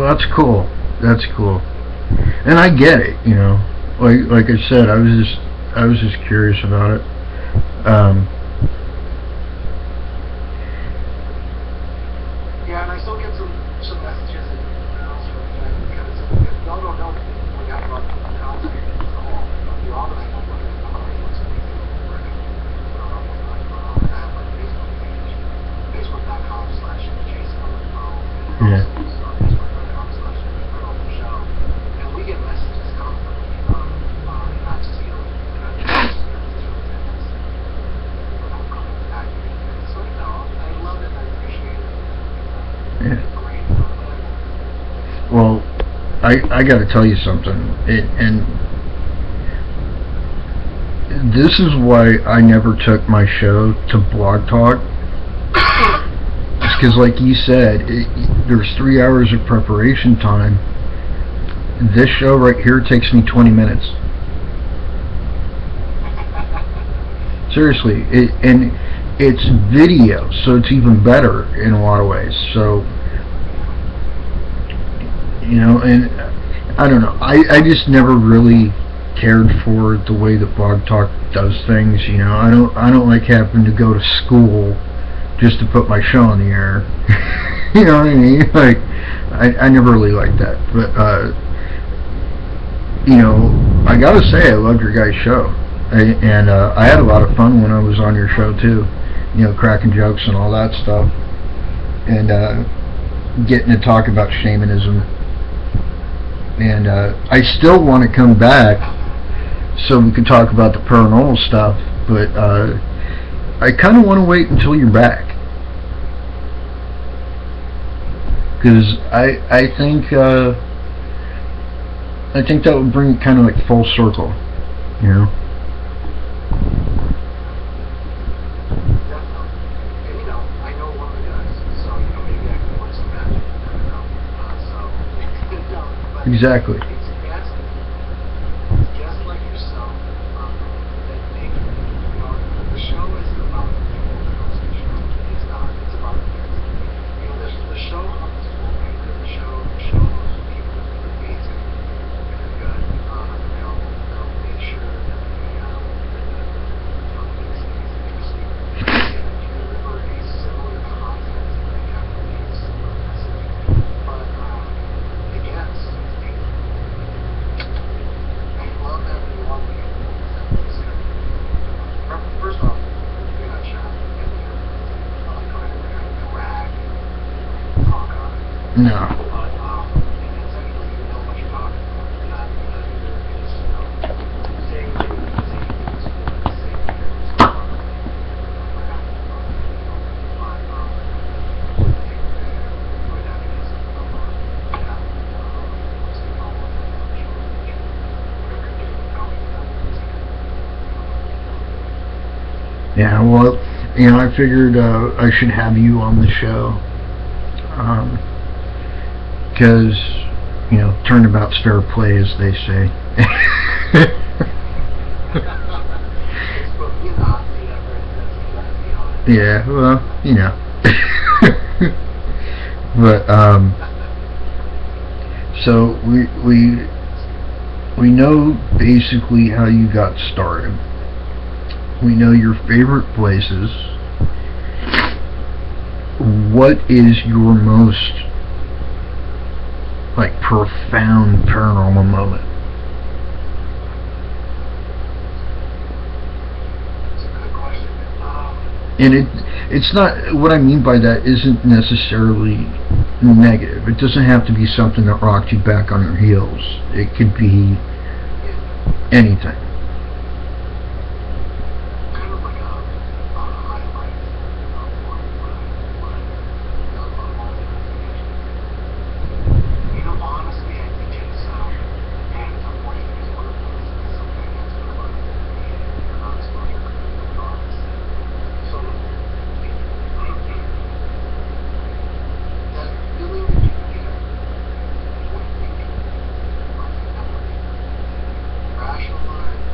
that's cool. That's cool. And I get it, you know. Like I said, I was just curious about it. Yeah, and I still get some messages and emails from because if y'all don't know what I about content at all, the office is looking at the audience and I have my Facebook page, facebook.com/JasonOverPro, and Yeah. also facebook.com/show, and we get messages constantly from not just you, not just so you know, I love it, I appreciate it. Yeah. Well, I got to tell you something, and this is why I never took my show to Blog Talk. It's because, like you said, there's 3 hours of preparation time. This show right here takes me 20 minutes. Seriously, and it's video, so it's even better in a lot of ways. So, you know, and I don't know. I just never really cared for the way that Blog Talk does things. You know, I don't like having to go to school just to put my show on the air. You know what I mean? Like, I never really liked that. But you know, I gotta say, I loved your guys' show, and I had a lot of fun when I was on your show too. You know, cracking jokes and all that stuff, and getting to talk about shamanism. And I still want to come back so we can talk about the paranormal stuff, but I kind of want to wait until you're back, because I think that would bring it kind of like full circle, you know. Exactly. It's just like yourself that make the show isn't about the people that host the show. It's not. It's about the guys. You know, the show comes full anchor. The show knows people that are amazing and they're good. They'll make sure that the topic is interesting and deliver a similar content that they have to be a similar message. But again, first off, you're not shy. You're not trying to drag and talk on it. No. And then secondly, you know what you're talking about. You're not either just, saying things for the sake of Yeah, well, you know, I figured I should have you on the show, because, you know, turnabout's fair play, as they say. Yeah, well, you know. But so we know basically how you got started. We know your favorite places. What is your most, like, profound paranormal moment? That's a good question. And it's not, what I mean by that isn't necessarily negative. It doesn't have to be something that rocked you back on your heels. It could be anything. Rationalize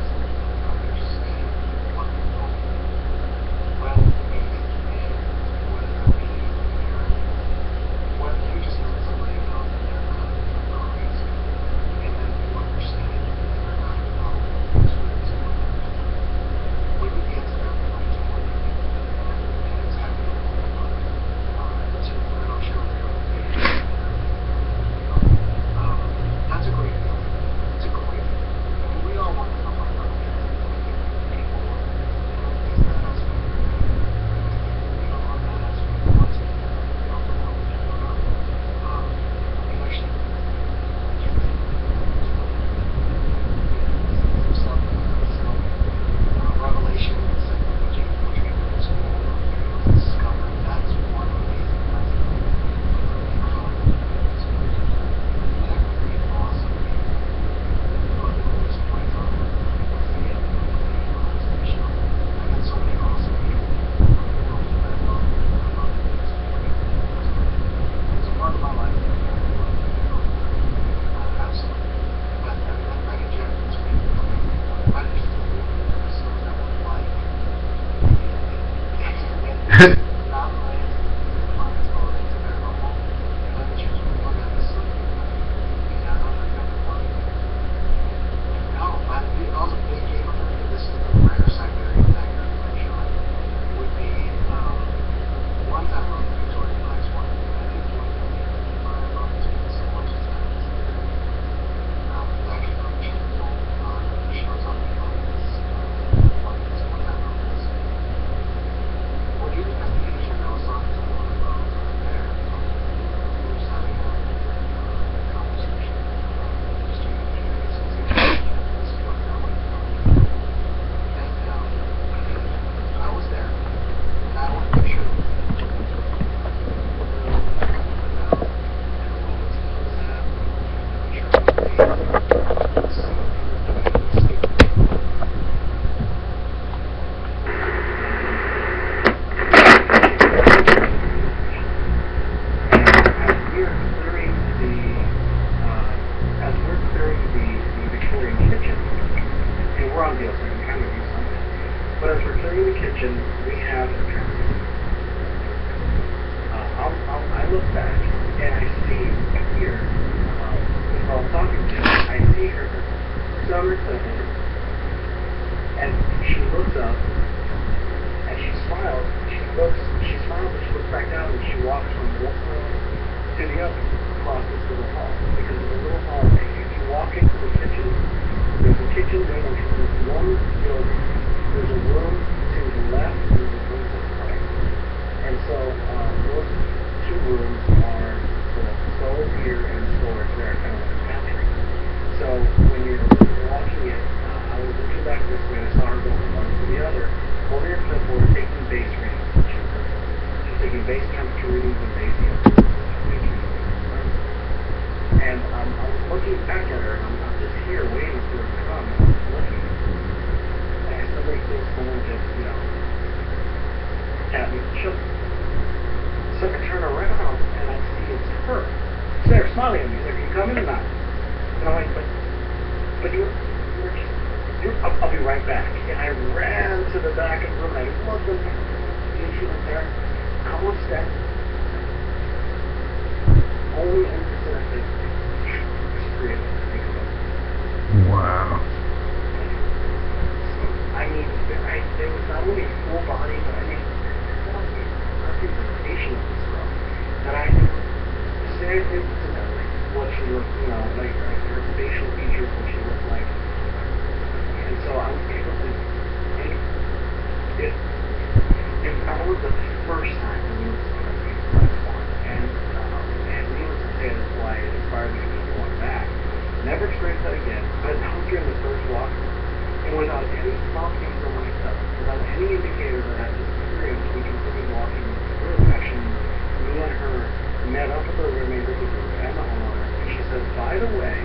on deal, so I can kind of do something. But as we're clearing the kitchen, we have a transient. I look back and I see here, while I'm talking to her, I see her stomach open, and she looks up and she smiles. She smiles and she looks back down and she walks from one room to the other across this little hall. Because it's a little hall. If you walk into the kitchen, there's a kitchen there, and there's one building. There's a room to the left and there's a room to the right. And so those two rooms are the stove here and storage there, kind of like a pantry. So when you're walking in, I was looking back this way and I saw her go from one to the other, holding her clipboard, taking base readings. She's taking base temperature readings and base EMG. And I was looking back at her, and I'm just here waiting for her to come, and I'm looking. And I suddenly feel someone just, tap me on the shoulder. So I turn around, and I see it's her. She's there, smiling at me. She's like, are you coming or not? And I'm like, but I'll be right back. And I ran to the back of the room, and I looked at her, and she was there. I was that. Only interested in it. Wow. I mean, there was not only full body, but I mean, representation of this girl. That I knew exactly what she looked, like her facial features, what she looked like. And so I was able to, if that was the first time that we were going to be platform, and needless to say, that's why it inspired me to keep going back. Never experienced that again, but I was during the first walk, and without any prompting for myself, without any indicator that I had this experience, we continued walking through. Actually, me and her met up with the roommate of the group and the homeowner, and she said, by the way,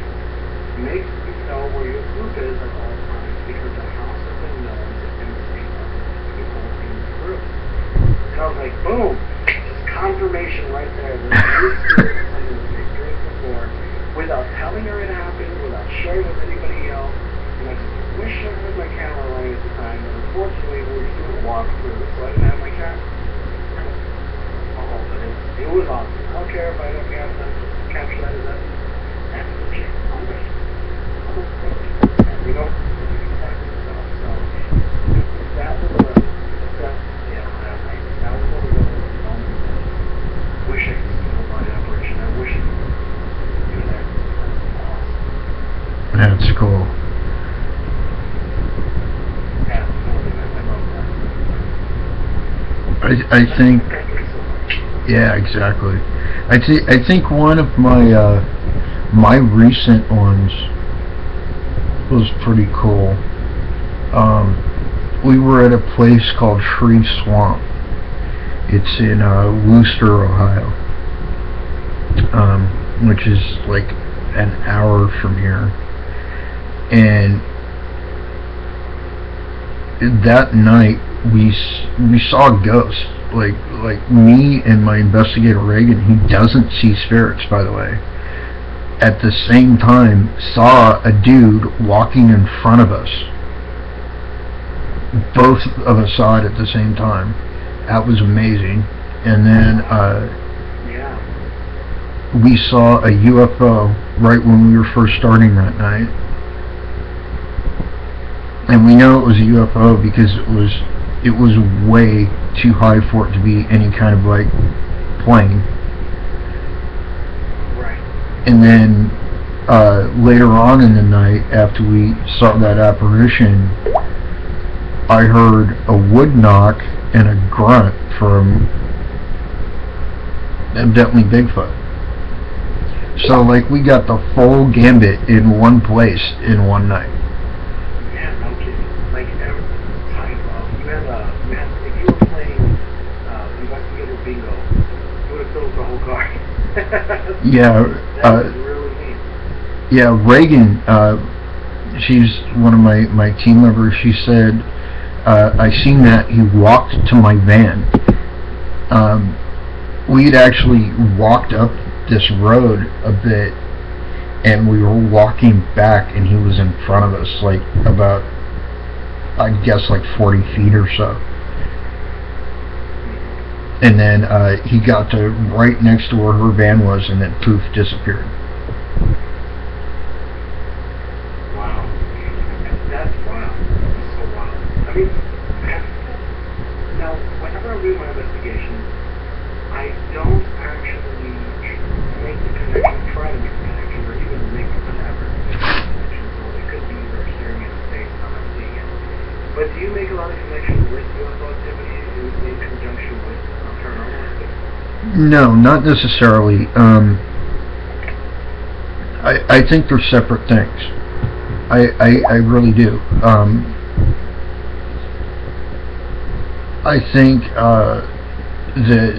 make know where your group is at all times, because the house has been known to imitate other people in the group. And I was like, boom! Just confirmation right there. This experience something that we experienced before, without telling her it happened, without sharing with anybody else. And I just wish I had my camera running at the time, but unfortunately we were doing a walkthrough, so I didn't have my camera. But it was awesome. I don't care if I don't capture that as that. That's legit. I'm ready. And we don't expect it, so that was that was what we were doing. Wish I could see the body operation. I wish I could. That's cool. I think, yeah, exactly. I think one of my my recent ones was pretty cool. We were at a place called Tree Swamp. It's in Wooster, Ohio, which is like an hour from here. And that night we saw ghosts. Like me and my investigator Reagan, he doesn't see spirits, by the way, at the same time saw a dude walking in front of us. Both of us saw it at the same time. That was amazing. And then we saw a UFO right when we were first starting that night. And we know it was a UFO because it was way too high for it to be any kind of like plane. Right. And then later on in the night, after we saw that apparition, I heard a wood knock and a grunt from evidently Bigfoot. So like we got the full gambit in one place in one night. Yeah, really neat. Yeah, Reagan, she's one of my team members. She said, I seen that he walked to my van. We'd actually walked up this road a bit, and we were walking back, and he was in front of us, like about I'd guess like 40 feet or so. And then he got to right next to where her van was, and then poof, disappeared. Wow. That's wild. That's so wild. I mean, now, whenever I do my investigation, I don't actually make the connection, try to make the connection, or even make an effort to make the connection. So it could be either staring at space, I'm not seeing it. But do you make a lot of connections with UFO activity in conjunction with paranormal activity? No, not necessarily. I think they're separate things. I really do. I think that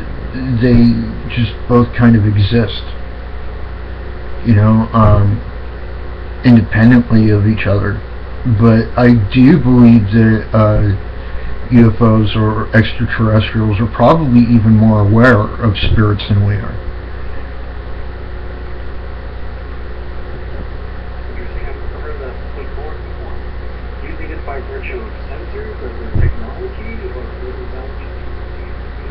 they just both kind of exist, you know, independently of each other. But I do believe that UFOs or extraterrestrials are probably even more aware of spirits than we are. Interesting. I've heard that put forward before. Do you think it's by virtue of sensors or the technology, or what is that?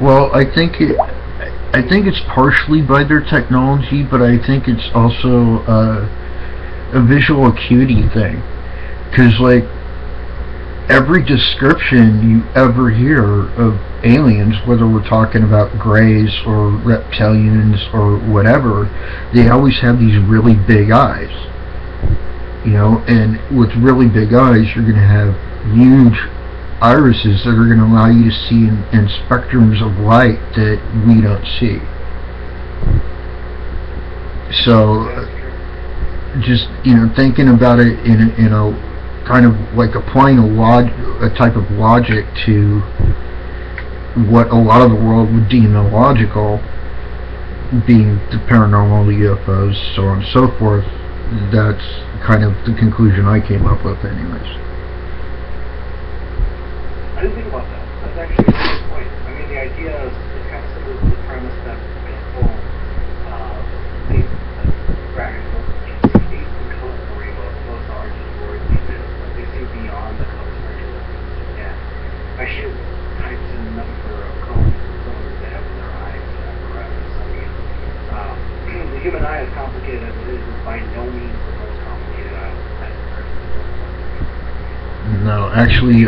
Well, I think it's partially by their technology, but I think it's also a visual acuity thing. Because, like, every description you ever hear of aliens, whether we're talking about greys or reptilians or whatever, they always have these really big eyes. You know, and with really big eyes, you're going to have huge irises that are going to allow you to see in spectrums of light that we don't see. So, just, you know, thinking about it in a kind of like applying a type of logic to what a lot of the world would deem illogical, being the paranormal, the UFOs, so on and so forth. That's kind of the conclusion I came up with, anyways. I didn't think about that. That's actually a good point. I mean, the idea is kind of similar to the premise that people think that practical deep inquiry about those origins or deep, they see beyond the culture. Yeah. I shoot types in enough for a cone they have in their eyes apparatus. I mean, the human eye, as complicated as it is by no means the most complicated eye on Earth. No, actually,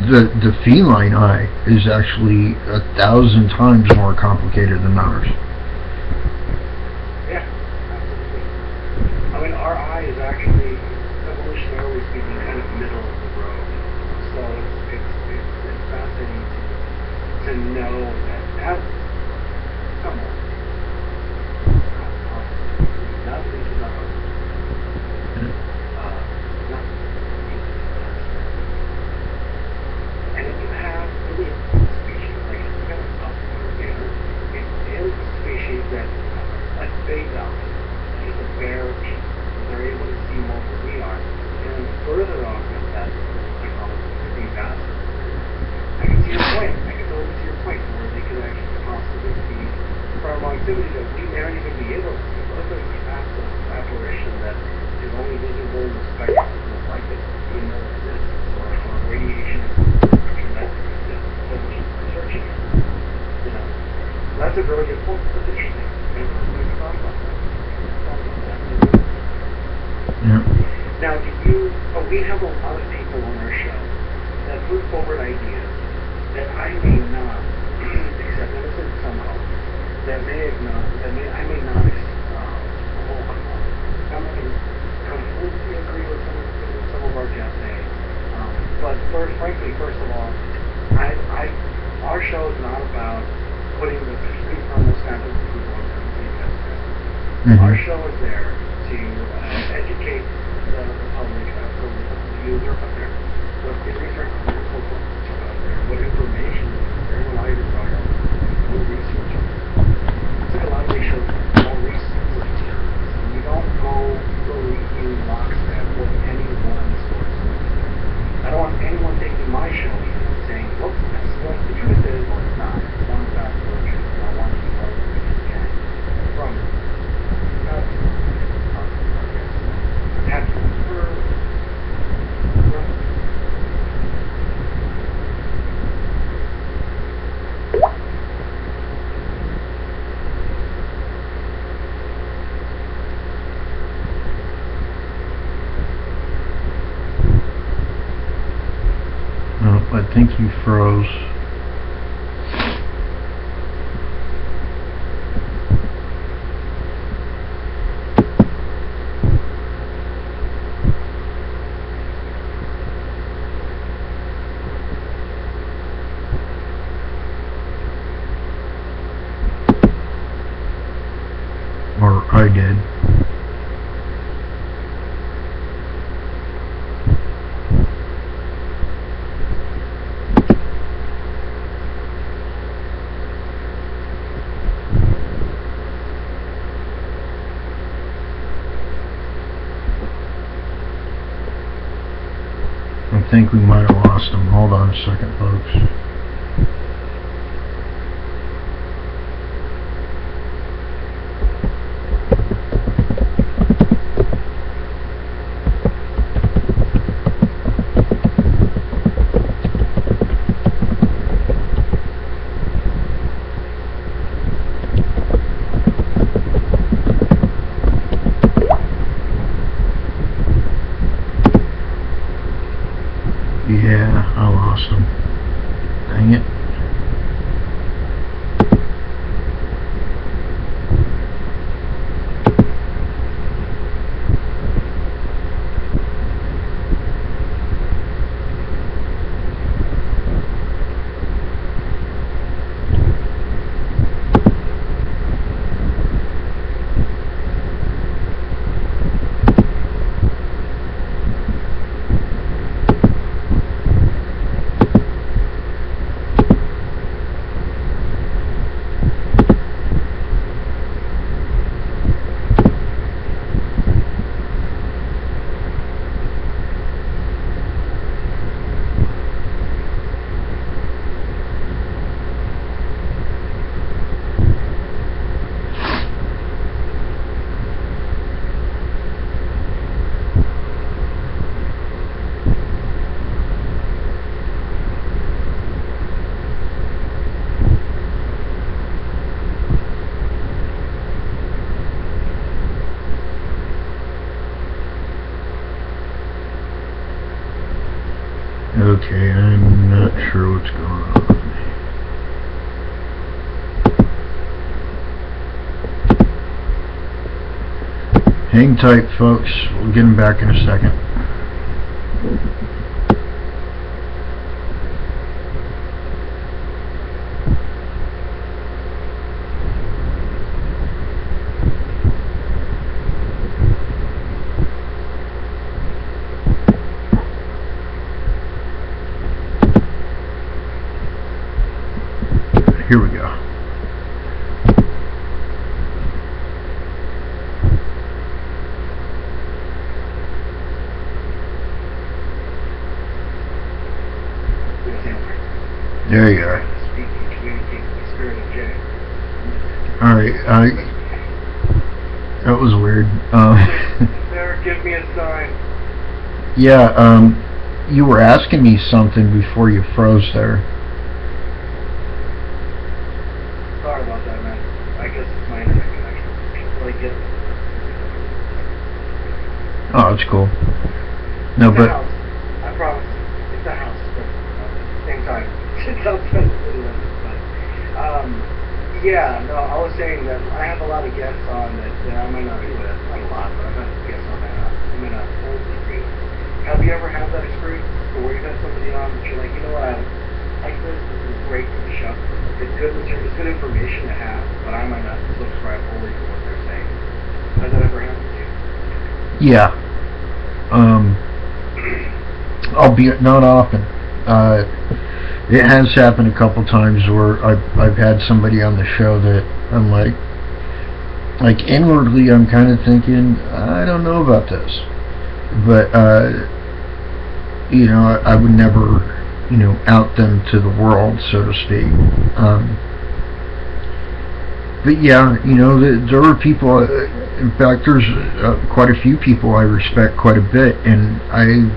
the feline eye is actually 1,000 times more complicated than ours. Yeah, absolutely. I mean, our eye is actually, evolutionarily speaking, kind of middle of the road. So it's fascinating to know that as someone, not thinking about and if you have really a species, like if you have a upward bear, it is a species that, like fades out. It's a bear, they're able to see more than we are. And further augment that technology could be faster. I can see your point. I can totally see your point where they could actually possibly see paranormal activity that we may not even be able to see. What if there's a massive apparition that is only visible in the spectrum of light that we know exists, or radiation searching it. You know, that's a very good point. That's interesting. Maybe we can talk about that. Yeah. Now, we have a lot of people on our show that put forward ideas that I may not accept innocent somehow, that I may not I may completely agree with some of our guests say. But first of all, our show is not about putting those kinds of people on the Our show is there to educate the public as to the user out there, what theories are out there, what information is there, what lights are, what research. It's like a lot of these shows more research. We don't go really in lockstep with any one source. I don't want anyone taking my show and saying, look, this is what the truth is, or it's not. It's one fact or the truth, and I want you to know what you can from it. Have I think you froze. Or I did. I think we might have lost him. Hold on a second, folks. Yeah, I lost him. Dang it. Okay, I'm not sure what's going on. Hang tight, folks. We'll get him back in a second. Here we go. There you are. Alright, that was weird. There, give me a sign. Yeah, you were asking me something before you froze there. Sorry about that, man. I guess it's my internet connection. Can't really get it. Oh, it's cool. No, It's but a house. I promise. It's a house, but same time. It's outside the city limits, but yeah, no, I was saying that I have a lot of guests on that I might not be with. Not a lot, but I've had guests on that I'm in a old degree. Have you ever had that experience where you've had somebody on that you're like, you know what, I like this is great for the show. It's good material, it's good information to have, but I might not subscribe fully to what they're saying. Has that ever happened to you? yeah. Albeit not often. It has happened a couple times where I've had somebody on the show that I'm like inwardly I'm kind of thinking, I don't know about this, but you know, I would never, you know, out them to the world, so to speak. But yeah, you know, there are people, in fact there's quite a few people I respect quite a bit, and I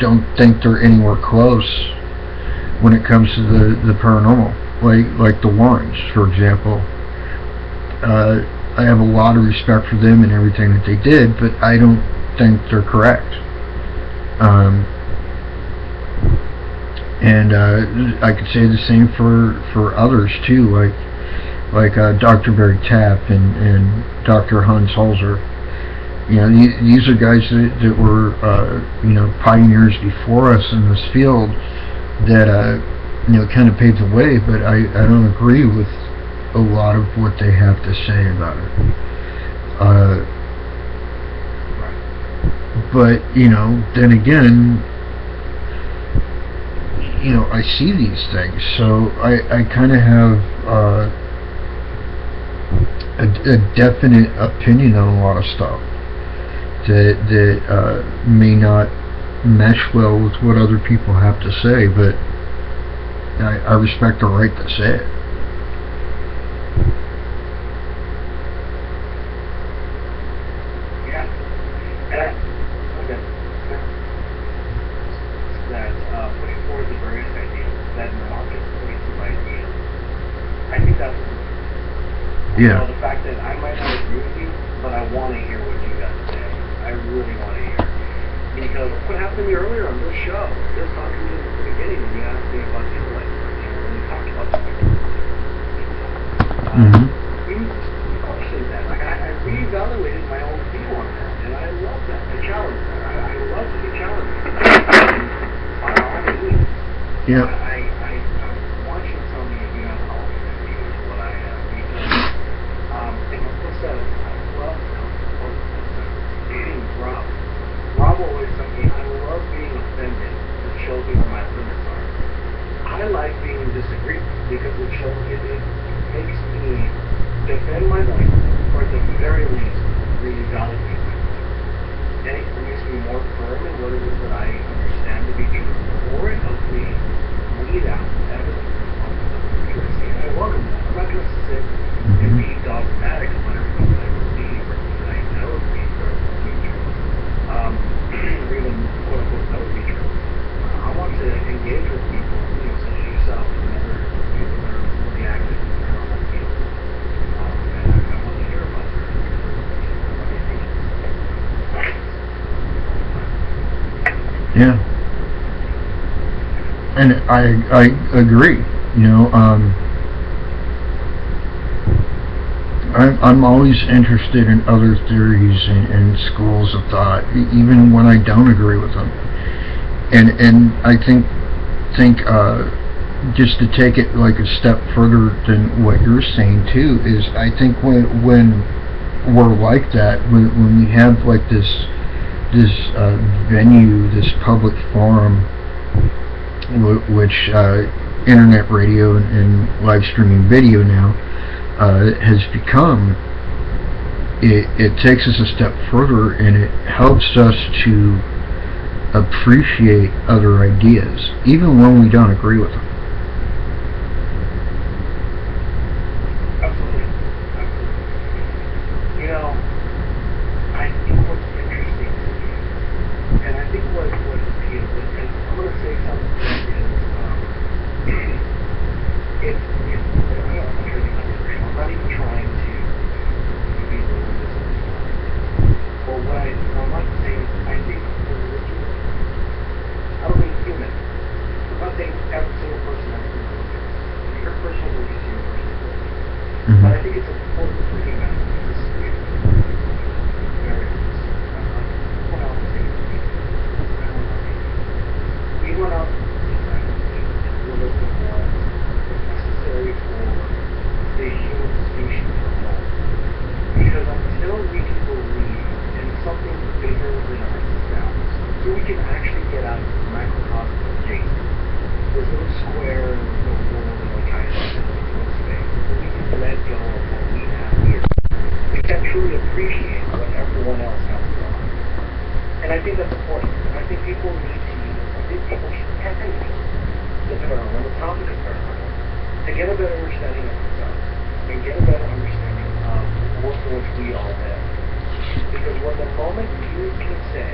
don't think they're anywhere close when it comes to the paranormal, like the Warrens, for example. I have a lot of respect for them and everything that they did, but I don't think they're correct. And I could say the same for others too, like Dr. Barry Tapp and Dr. Hans Holzer. You know, these are guys that were pioneers before us in this field that kind of paved the way. But I don't agree with a lot of what they have to say about it. But then again, I see these things, so I kind of have a definite opinion on a lot of stuff that may not mesh well with what other people have to say, but I respect the right to say it. Yeah. The fact that I might not agree with you, but I want to hear what you got to say. I really want to hear. Because what happened to me earlier on this show, just talking to you at the beginning when you asked me about the intellect, when we talked about the we questioned that. Like, I reevaluated my own view on that, and I love that. I challenge that. I love to be challenged. By all means. Yeah. I want you to tell me if you have an alternate view of what I have. Rob always told me, I love being offended. It shows me where my limits are. I like being disagreed because it shows it makes me defend my point, or at the very least, reevaluate my point. And it makes me more firm in what it is that I understand to be true, or it helps me weed out evidence of accuracy. And I welcome that. I'm not going to sit and be dogmatic about everything that I believe or that I know to be true. Or even quote unquote know to be true. I want to engage with people, such as yourself and other people that are really active in the paranormal field. And I want to hear about their opinions. Yeah. And I agree. I'm always interested in other theories and schools of thought, even when I don't agree with them. And I think just to take it like a step further than what you're saying too, is I think when we're like that, when we have like this venue, this public forum, which internet radio and live streaming video now has become, it takes us a step further, and it helps us to appreciate other ideas, even when we don't agree with them. Absolutely. I think what's interesting to me, and I think what appeals, and I'm going to say something that is, I'm not even trying to be religious or anything. But what I'm not saying is, I think religion, I don't mean human. I'm not saying every single person has to be religious. Your personal belief is your personal belief. But I think it's important for humanity to disagree with variables. What else is it? We went out and looked at what is necessary for the human species as a whole. Because until we can believe in something bigger than ourselves, so we can actually get out of the microcosm of Jason, this little square, little world, and like I said, little space, so we can let go of what we have here. We can truly appreciate what everyone else has going on. And I think that's important. And I think people need to use, I think people should tap into the paranormal, the topic of paranormal, to get a better understanding of themselves, and get a better understanding of the world in which we all live. Because when the moment you can say,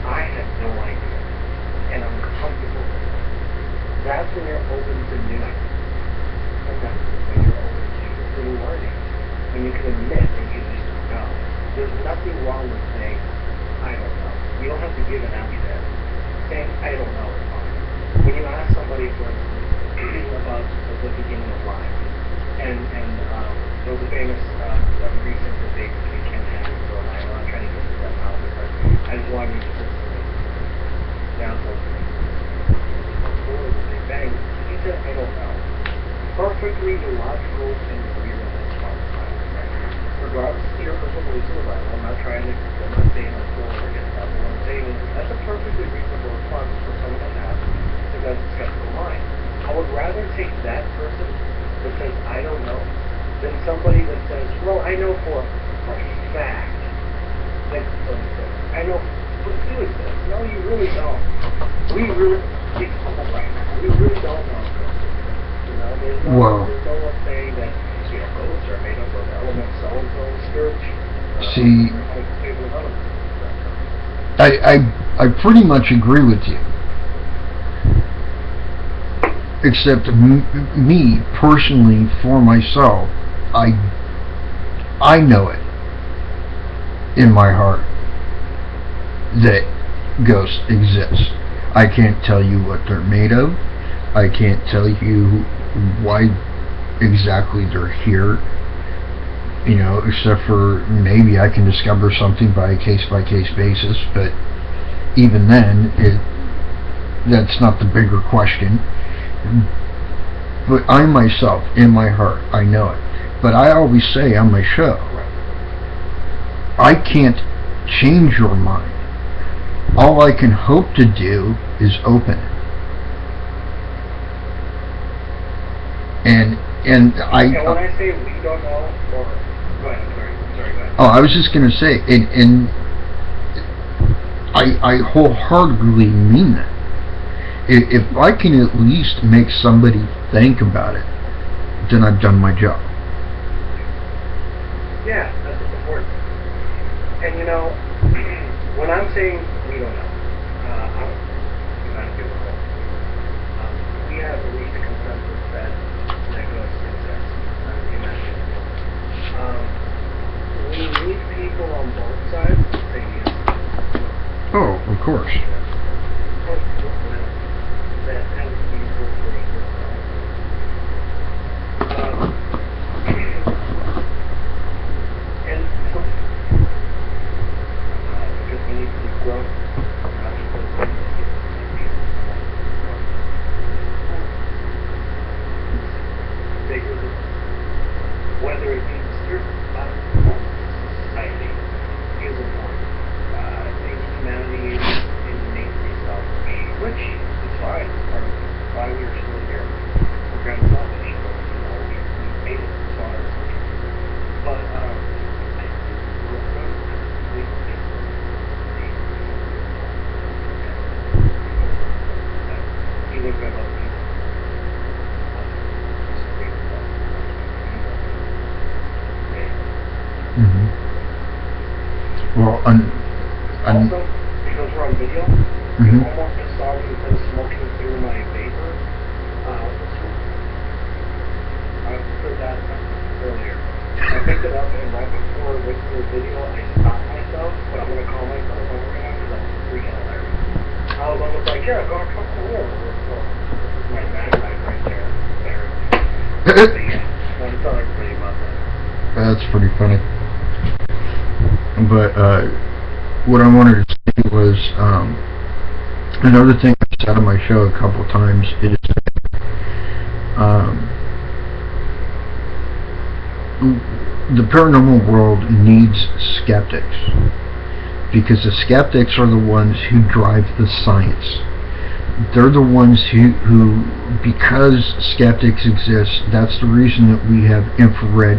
I have no idea, and I'm comfortable with it, that's when you're open to new ideas. And that's when you're open to new learning. When you can admit that you just don't know. There's nothing wrong with saying, I don't know. You don't have to give an answer to that. Saying, I don't know is fine. When you ask somebody, somebody, for instance, about the beginning of life, and there was a famous recent debate between Ken Hamilton and I'm not trying to get into that now because I just want to use this example before the Big Bang. He said, I don't know. Perfectly illogical and real response, right? Regardless of your personal beliefs in the Bible, I'm not saying I'm for or against that, but what I'm saying is that's a perfectly reasonable response for someone to have who has a skeptical mind. I would rather take that person that says, I don't know, than somebody that says, well, I know for a fact that I know for doing this. No, you really don't. We really don't know. You know, there's no one saying that ghosts are made up of elements, so spiritual. See, I pretty much agree with you. Except me, personally, for myself, I know it in my heart that ghosts exist. I can't tell you what they're made of. I can't tell you why exactly they're here, you know, except for maybe I can discover something by a case-by-case basis, but even then, that's not the bigger question. But I myself, in my heart, I know it. But I always say on my show, I can't change your mind. All I can hope to do is open it. And when I say we don't know, or go ahead, sorry, go ahead. Oh, I was just going to say, and I wholeheartedly mean that. If I can at least make somebody think about it, then I've done my job. Yeah, that's what's important. And you know, when I'm saying we don't know, I'm not a good one. We have reached a consensus that ghosts exist. We need people on both sides to say yes. Oh, of course. That has to be incorporated. And because we need to grow, not because we need to get bigger than whether it be the spiritual society is important. I think humanity is innately selfish, which is fine. It's part of why we are still here. We're kind of selfish, but you know, we made it as far as but you look at other people. Well, also, because we're on video, you almost just saw me kind of smoking through my vapor. I put that earlier. I picked it up and right before I went through the video, I stopped myself, but I'm going to call myself over now because I'm freaking hilarious. I was almost like, yeah, go come over. So, this is my bag right there. So, yeah, I want to tell everybody about that. That's pretty funny. But what I wanted to say was another thing I said on my show a couple times is the paranormal world needs skeptics, because the skeptics are the ones who drive the science. They're the ones who because skeptics exist, that's the reason that we have infrared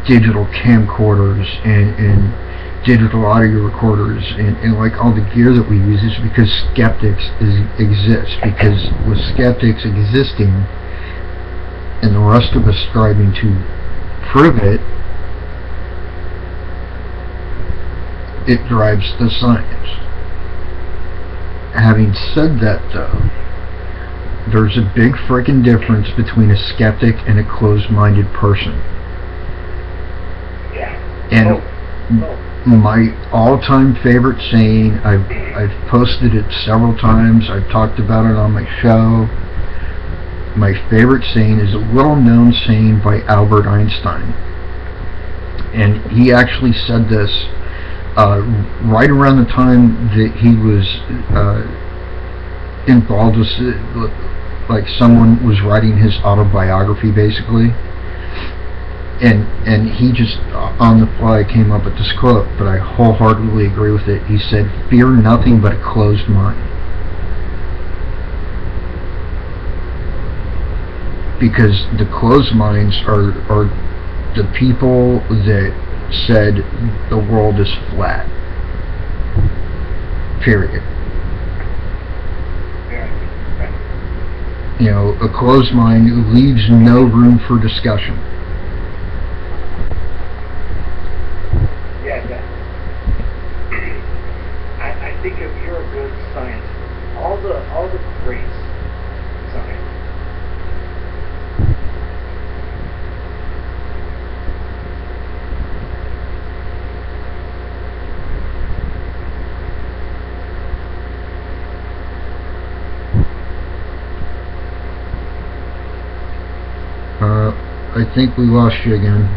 digital camcorders and digital audio recorders and like all the gear that we use is because skeptics exist. Because with skeptics existing and the rest of us striving to prove it, it drives the science. Having said that though, there's a big frickin' difference between a skeptic and a closed-minded person. And my all-time favorite saying, I've posted it several times, I've talked about it on my show, my favorite saying is a little known saying by Albert Einstein. And he actually said this right around the time that he was involved with, like someone was writing his autobiography basically. And he just on the fly came up with this quote, but I wholeheartedly agree with it. He said, "Fear nothing but a closed mind." Because the closed minds are the people that said the world is flat. Period. You know, a closed mind leaves no room for discussion. Yeah. I think if you're a good scientist, all the great science. I think we lost you again.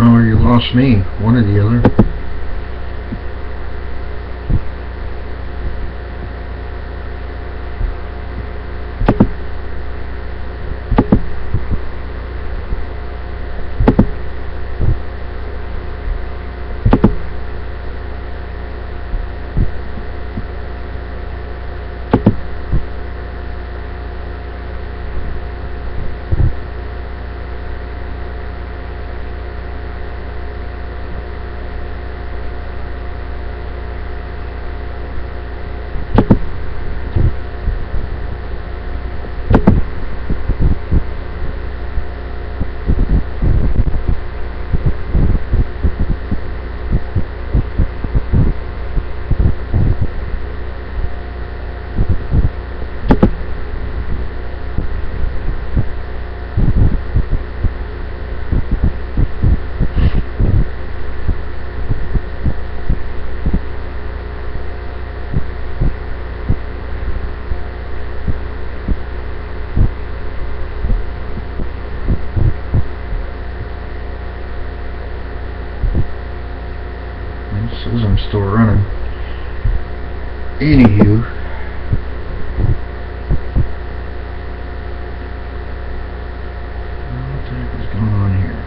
Oh, you lost me. One or the other. Says I'm still running. Anywho, what the heck is going on here?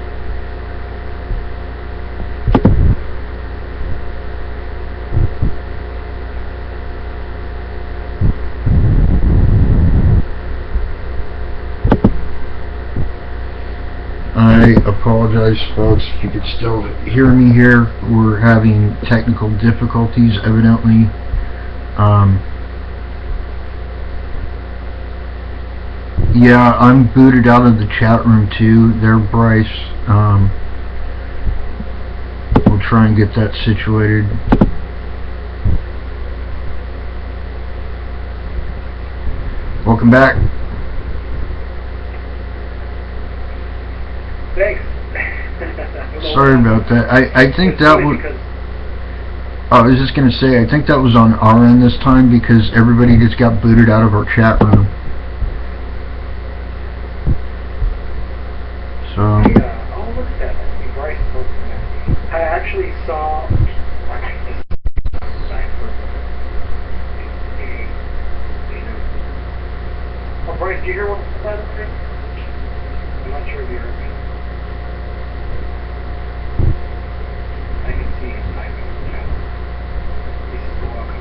I apologize, folks, if you could still hear me here. We're having technical difficulties, evidently. Yeah, I'm booted out of the chat room too. There, Bryce. We'll try and get that situated. Welcome back. Thanks. Sorry about that. I think that was... I was just going to say, I think that was on our end this time because everybody just got booted out of our chat room. So... Yeah. Oh, looked at it. Bryce looked at it. I actually saw this sign for oh, Bryce, do you hear what that is? I'm not sure if you heard me. I can see him typing in the chat. This is the welcome.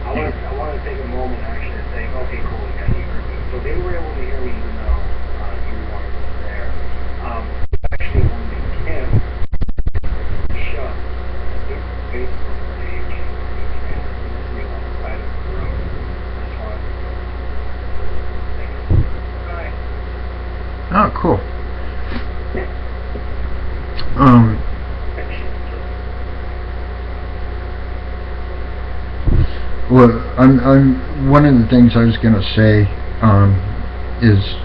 I want to take a moment actually to say, okay, cool, yeah, you heard me. So they were able to hear me even though you weren't there. Actually, when they came, shut the Facebook page and listening on the side of the road. That's why. Bye. Oh, cool. Well, I'm one of the things I was gonna say is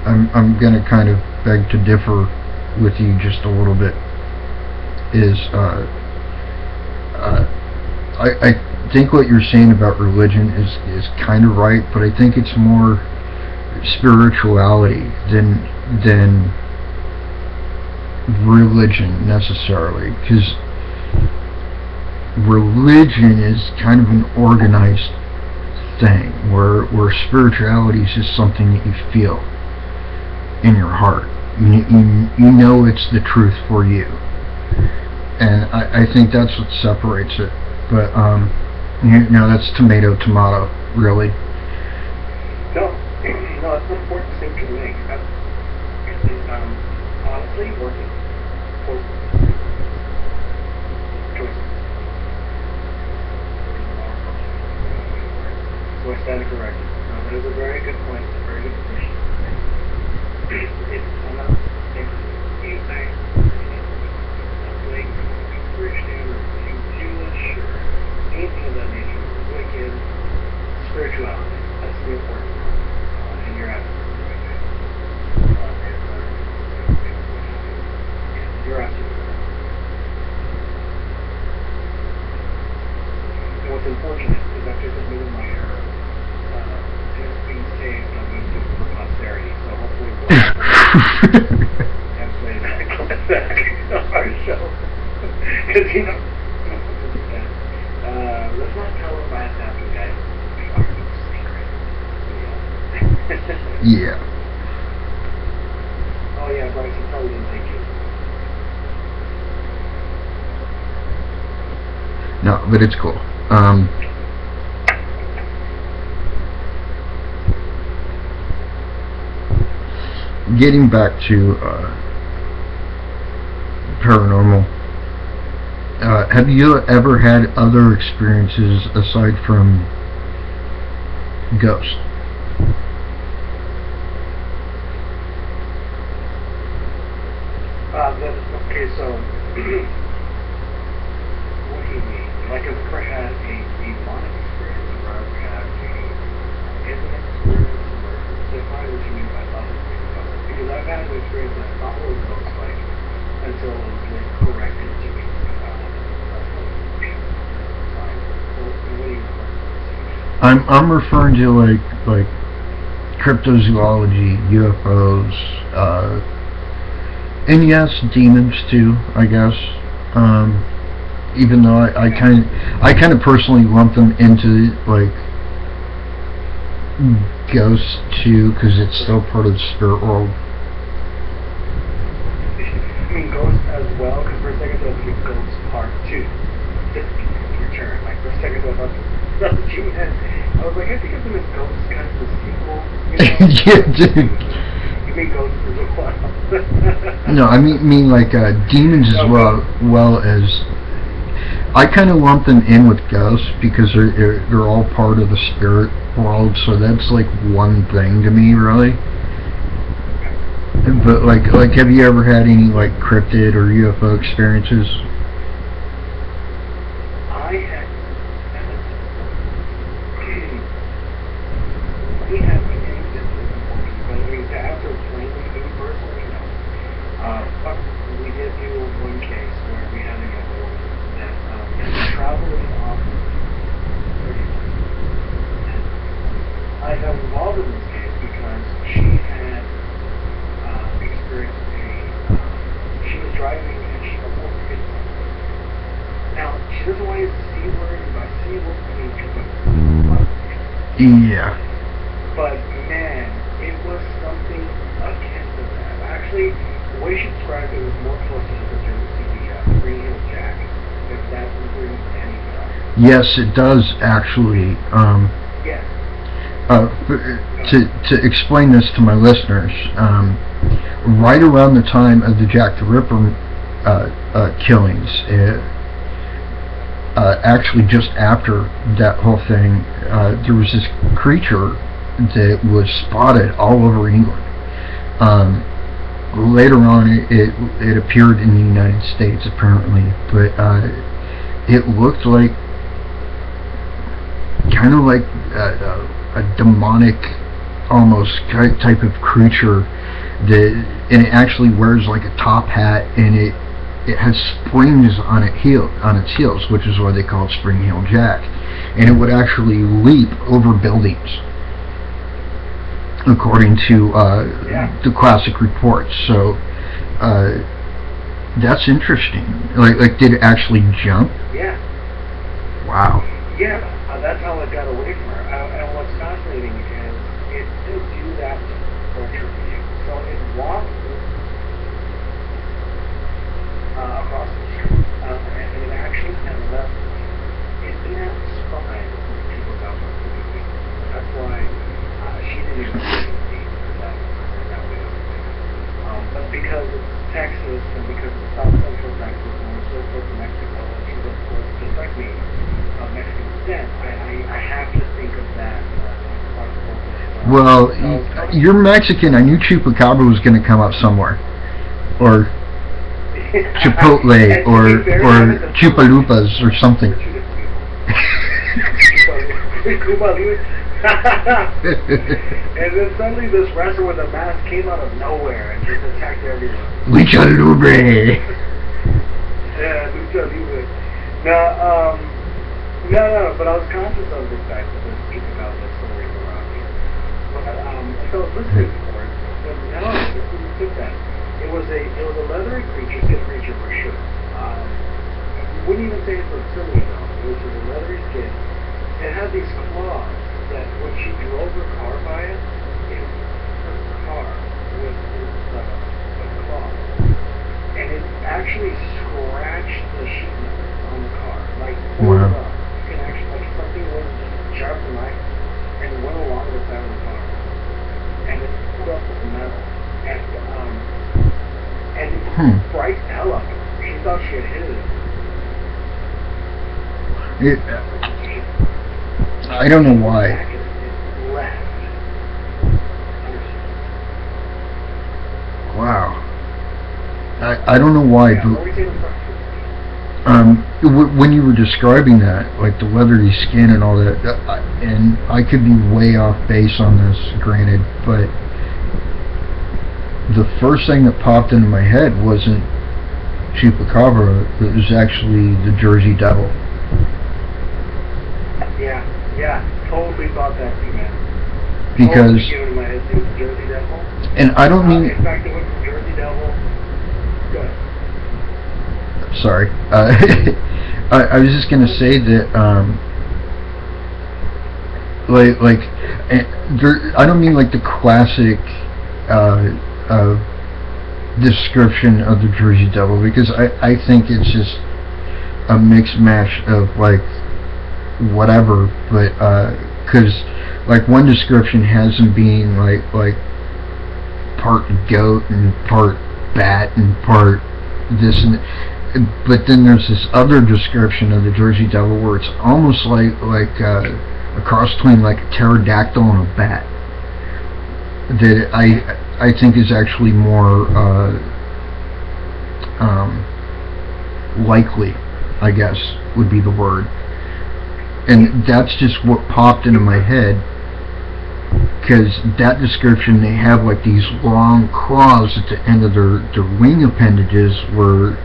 I'm gonna kind of beg to differ with you just a little bit. Is I think what you're saying about religion is kind of right, but I think it's more spirituality than religion necessarily, because religion is kind of an organized thing, where spirituality is just something that you feel in your heart. You know it's the truth for you, and I think that's what separates it. But that's tomato, really. No, it's an important distinction to make. Honestly, working for choices. So I stand corrected. That is a very good point. It's a very good position. I'm not saying anything like Christian or Jewish or anything of that nature. Wicked spirituality. That's the important part. And you're absolutely right. You're absolutely right. And what's unfortunate is I've just admitted my error. Being saved, I'm going to do it for posterity. So hopefully we'll and play back on our show. Because, let's not tell them last after that. We are no secret. Yeah. Oh yeah, Bryce, you probably didn't take it. No, but it's cool. Getting back to paranormal, have you ever had other experiences aside from ghosts? Okay, so what do you mean? Like, I've ever had a demonic experience, or I've had a intimate experience, or define what you mean by other things. Because I've had an experience that I thought what it looks like until it was like corrected to me. I'm referring to like cryptozoology, UFOs, and yes, demons too, I guess. Even though I kind of personally lump them into like ghosts too, because it's still part of the spirit world. I mean ghosts as well, because for a second I was Ghosts Part 2. Return. Like for a second I thought that's what you meant. I was like, I think of them as ghosts, kind of the sequel. Yeah, dude. You mean ghosts as well? No, I mean like demons as well as. I kind of lump them in with ghosts because they're all part of the spirit world, so that's like one thing to me, really. But like, have you ever had any like cryptid or UFO experiences? I had. We have many different important, but I mean to answer plainly, me personally, no. But we did do one case where we had a young woman that traveling off 30 minutes. I got involved in this case because she had experienced a Yeah. But man, it was something akin to that. Actually, the way she described it was more closer to the Green Hill Jack, if that brings any bell. Yes, it does actually. Yes. To explain this to my listeners, right around the time of the Jack the Ripper killings, actually just after that whole thing, there was this creature that was spotted all over England. Later on, it appeared in the United States apparently, but it looked like kind of like a demonic almost type of creature and it actually wears like a top hat, and it has springs on its heels, which is why they call it Spring Heel Jack, and it would actually leap over buildings according to the classic reports. So that's interesting. Like did it actually jump? Yeah. Wow. Yeah, that's how it got away from her. And what's fascinating is it did do that torture view. So it walked across the street, and it actually had left. It didn't have a spine when people got her to the week. That's why she didn't even see that way of thing. But because it's Texas and because it's South Central Texas and we're so close to Mexico, and she's of course just like me, of Mexican descent, I have to think of that. Well, you're Mexican. I knew Chupacabra was going to come up somewhere, or Chipotle, or Chupalupas, or something. And then suddenly this wrestler with a mask came out of nowhere and just attacked everyone. Lucha Libre. Yeah, Lucha Libre. No, but I was conscious of the fact that there's people about this story around here. But so I was listening for it, but no, this didn't fit that. It was a leathery creature, skin creature for sure. You wouldn't even say it's a reptilian though. It was just a leathery skin. It had these claws that when she drove her car by it, her car was claws. And it actually scratched the sheet metal on the car, like pulled up. You can actually, like something was just sharp and knife and went along the side of the car. And it pulled up with the metal. And it frightened the hell out of her. She thought she had hit it. I don't know why. Wow. I don't know why, but when you were describing that, like the leathery skin and all that, and I could be way off base on this, granted, but the first thing that popped into my head wasn't Chupacabra, it was actually the Jersey Devil. Yeah, totally thought that too, man. Because, totally my head too, Jersey Devil. And I don't mean... in fact, it went from Jersey Devil... Good. Sorry. I was just going to say that, I don't mean like the classic description of the Jersey Devil, because I think it's just a mixed mash of like whatever, but because like one description has him being like part goat and part bat and part this and but then there's this other description of the Jersey Devil where it's almost like a cross between like a pterodactyl and a bat, that I think is actually more likely, I guess would be the word. And that's just what popped into my head, because that description, they have like these long claws at the end of their wing appendages where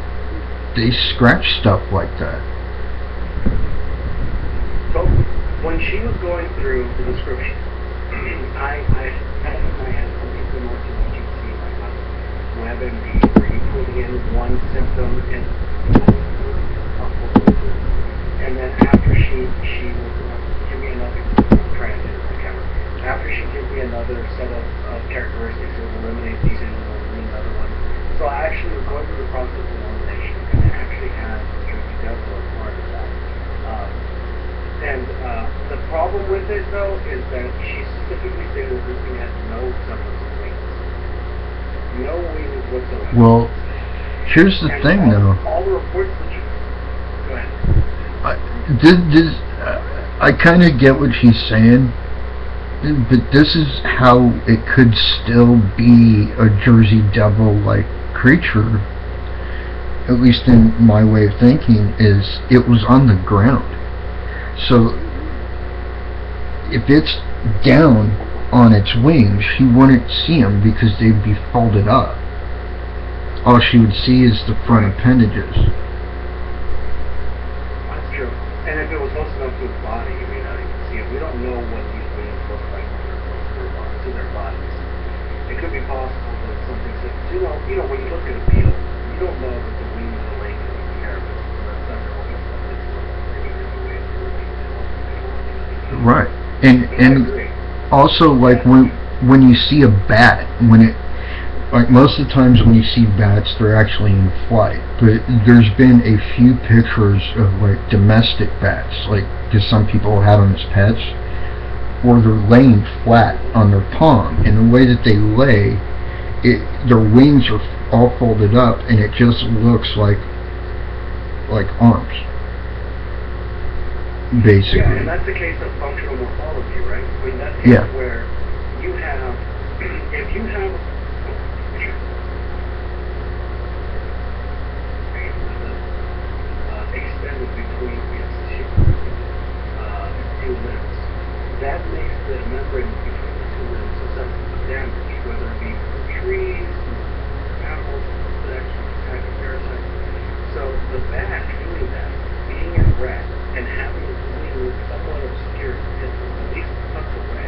they scratch stuff like that. So when she was going through the description, I had in my head something similar to what you see like on WebMD, where you put in one symptom and then after she was give me another try to set of characteristics that will eliminate these and will eliminate another one. So I actually was going through the process of elimination, and I actually had Jersey Devil as part of that. The problem with it, though, is that she specifically stated that this thing had no semblance of wings. No wings whatsoever. Well, here's the thing, though. All the reports that you... Go ahead. I kind of get what she's saying, but this is how it could still be a Jersey Devil-like creature, at least in my way of thinking, is it was on the ground. So if it's down on its wings, she wouldn't see them because they'd be folded up. All she would see is the front appendages. That's true. And if it was close enough to its body, you may not even see it. We don't know what these wings look like when they're close to their bodies. It could be possible that something said, you know, when you look at a beetle, you don't know that the wings are laying in the air, but that's not always something that's really way through the wings. Right. And also, like, when you see a bat, like, most of the times when you see bats, they're actually in flight. But there's been a few pictures of, like, domestic bats, like, because some people have them as pets, where they're laying flat on their palm. And the way that they lay, their wings are all folded up, and it just looks like arms, basically. Yeah, and that's the case of functional morphology, right? I mean, that's the case where you have, if you have extended between its two limbs, that makes the membrane between the two limbs susceptible to damage, whether it be from trees, animals that actually attack a parasite. So the bat doing that, being in red, and having its wings somewhat obscured, at least tucked away,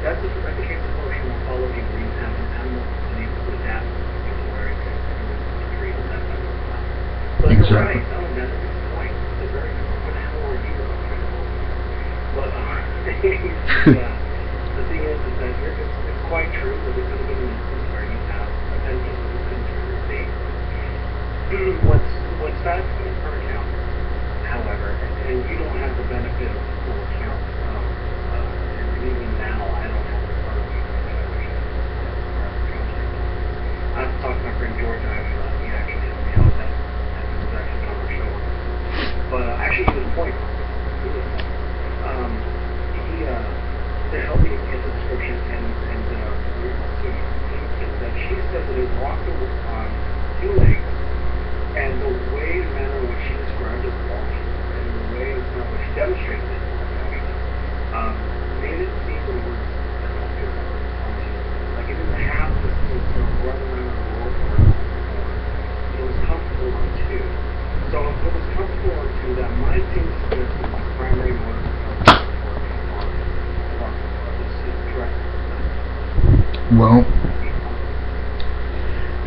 that's the case of functional morphology where you have an animal able to adapt to where it can treat on that type of time. But you're right, that's a good point. It's a very good point. What the hell are you doing? But the thing is that it's quite true that it could have been an instance where you have attention to the country. What's fascinating per account, however, and you don't have the benefit of the full account, and even now I don't have it in front of me, and I wish I had. I've talked to my friend George, he actually helped me out that, and he was actually on our show. But actually he was a point. To help me get the description and that she said that it walked on two legs, and the way, the manner in which she described it walking, and the way in which she demonstrated it, made it seem that it was like it didn't have to sort of run around the world or it was comfortable on two. So if it was comfortable on two, that might seem to suggest that the primary motor well,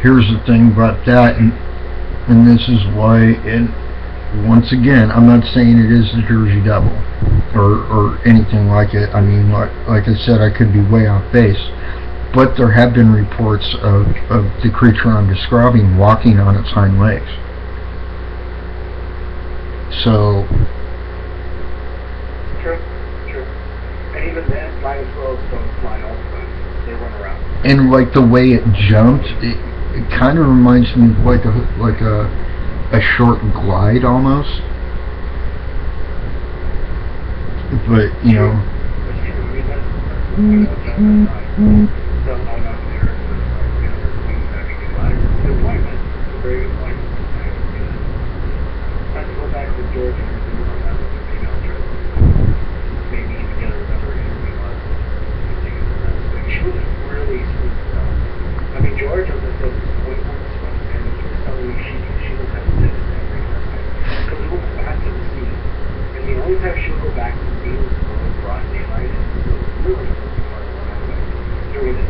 here's the thing about that, and this is why, and once again, I'm not saying it is the Jersey Devil or anything like it. I mean, like I said, I could be way off base, but there have been reports of the creature I'm describing walking on its hind legs. So true. And even then, might as well don't fly all the time. They run around. And like the way it jumped, it kind of reminds me of like a short glide almost. But you know. Not to go back to George and everything on that with the female trip. Maybe even get another interview on it. She was really sweet. I mean, George, as I said, was way more sweet, and he was telling me she was hesitant to bring her back. Because we went back to the scene, and the only time she would go back to the scene was when it was broad daylight, and it was really hard during the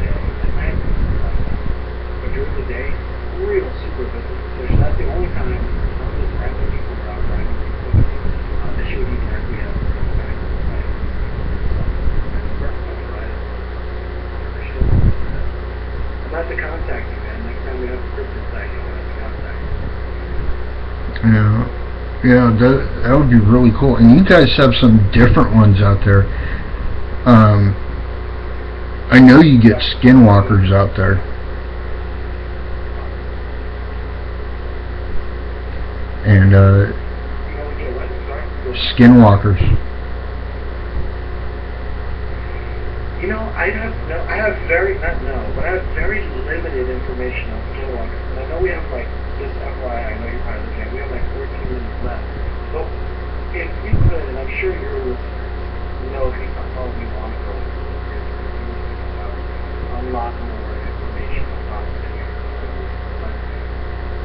glad to contact you, man. Next time we have a cryptid sighting, I'll have to contact you. Yeah, that would be really cool. And you guys have some different ones out there. I know you get skinwalkers out there. And skinwalkers. You know, I have very limited information on skinwalkers. And I know we have like, just FYI, I know you're probably looking at, we have like 14 minutes left. So if we could, and I'm sure you're, you know, if you probably want to go a lot more information about it.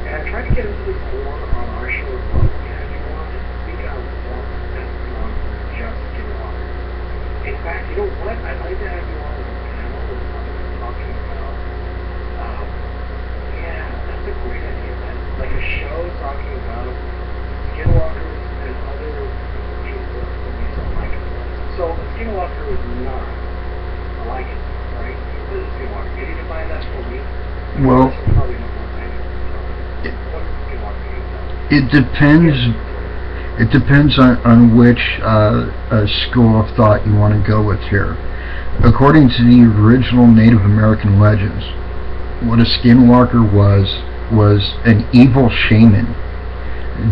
And I tried to get into this more on our show as well. Yeah, you want to speak out more than just skinwalkers. In fact, you know what? I'd like to have you on as a panel with someone talking about, yeah, that's a great idea, man. Like a show talking about skinwalkers and other people that we don't like it. So a skinwalker is not a lycan, right? What is a skinwalker? Can you define that for me? Well, it depends. It depends on which school of thought you want to go with here. According to the original Native American legends, what a skinwalker was an evil shaman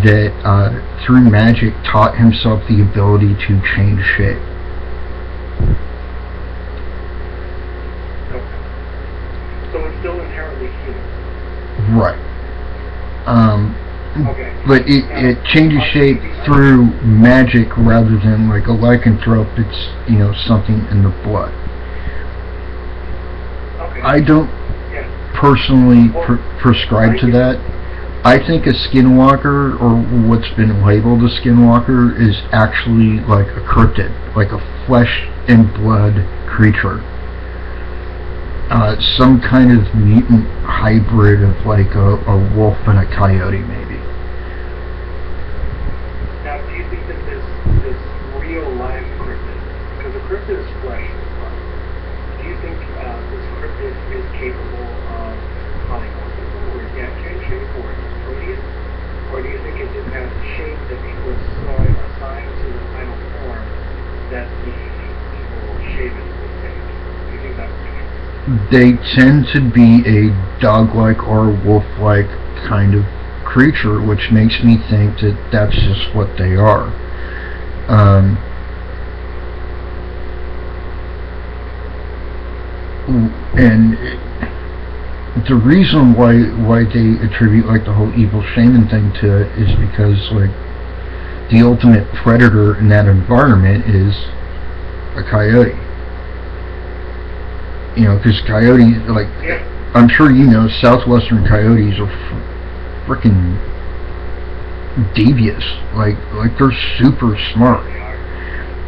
that through magic taught himself the ability to change shape. So it's still inherently human. Right. Okay. But it changes shape through magic rather than like a lycanthrope. It's, you know, something in the blood. Okay. I don't personally prescribe to that. I think a skinwalker, or what's been labeled a skinwalker, is actually like a cryptid, like a flesh and blood creature. Some kind of mutant hybrid of like a wolf and a coyote, maybe. Now, do you think that this real life cryptid, because a cryptid is flesh and blood, do you think this cryptid is capable of polymorphism, or is that change shape, or is it proteus, or do you think it just has a shape that people assign to the final form that the evil shaman would take? Do you think that's the case? They tend to be a dog-like or wolf-like kind of creature, which makes me think that that's just what they are. And the reason why they attribute like the whole evil shaman thing to it is because like the ultimate predator in that environment is a coyote. You know, because coyotes, like, I'm sure you know, southwestern coyotes are freaking devious. Like they're super smart.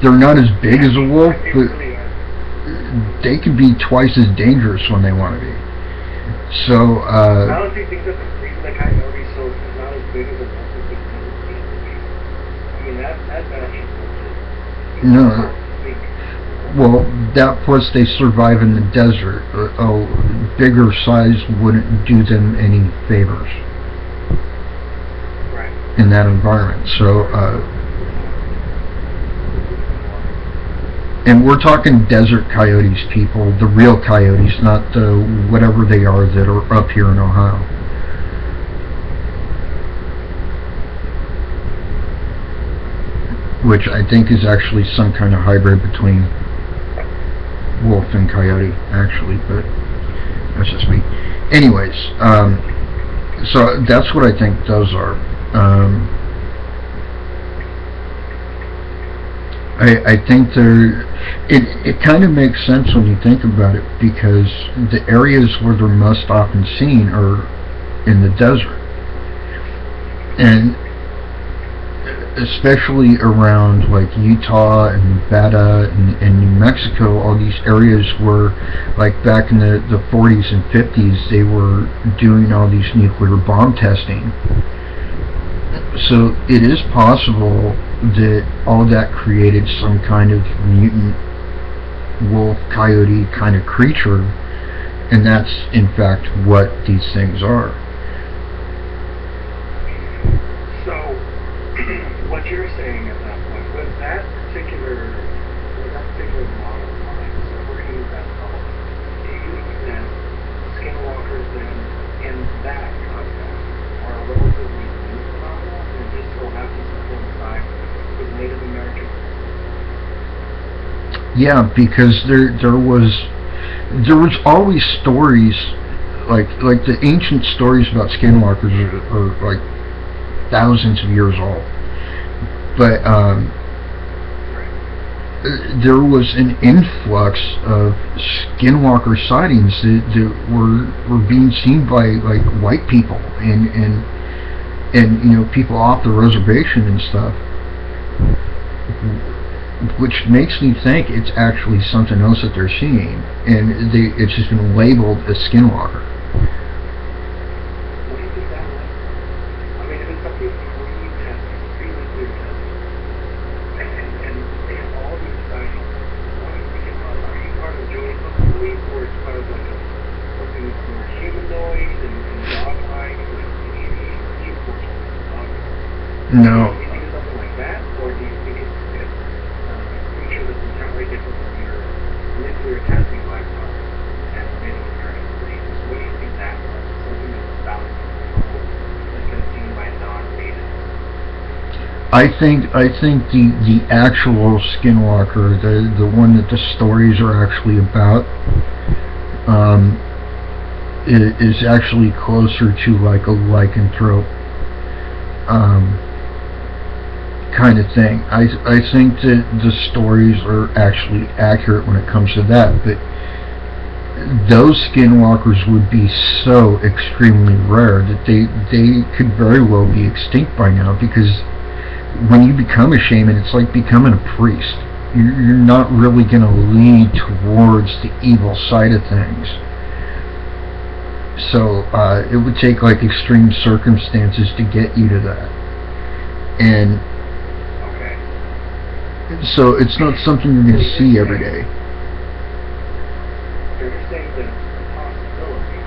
They're not as big as a wolf, but they can be twice as dangerous when they want to be. So, I don't think that the reason the coyote is not as big as a wolf is because it's easily. I mean, that's actually bullshit. No. Well, that plus they survive in the desert. Bigger size wouldn't do them any favors in that environment. So, and we're talking desert coyotes, people, the real coyotes, not the whatever they are that are up here in Ohio. Which I think is actually some kind of hybrid between wolf and coyote, actually, but that's just me. Anyways, so that's what I think those are. I think it kind of makes sense when you think about it, because the areas where they're most often seen are in the desert, and especially around like Utah and Nevada and New Mexico, all these areas where, like back in the 40s and 50s, they were doing all these nuclear bomb testing. So it is possible that all that created some kind of mutant wolf coyote kind of creature And that's, in fact, what these things are. So, what you're saying at that point, with that particular model of mine, so we're going to use that model, do you think that skinwalkers then, in that context, are a relatively new phenomenon, and it just so happens to coincide with Native Americans? Yeah, because there was always stories, like the ancient stories about skinwalkers are like thousands of years old. But there was an influx of skinwalker sightings that were being seen by like white people and people off the reservation and stuff, which makes me think it's actually something else that they're seeing, and it's just been labeled as skinwalker. What do you think that was? I mean, if it's something pre-testing, pre-nuclear testing, and they have all these sightings, what do you think about? Are you part of Joey's belief, or it's part of like something that's more humanoid and dog-like, like you fortunately dog? No. Do you think it's something like that, or do you think it's that's entirely different from your nuclear testing lifestyle and Native American beliefs? What do you think that was? Something that's about that's been seen by non-natives? I think the actual skinwalker, the one that the stories are actually about, is actually closer to like a lycanthrope kind of thing. I think that the stories are actually accurate when it comes to that, but those skinwalkers would be so extremely rare that they could very well be extinct by now, because when you become a shaman, it's like becoming a priest. You're not really going to lead towards the evil side of things. So it would take like extreme circumstances to get you to that. And so it's not something you're going to see every day. So you're saying that it's a possibility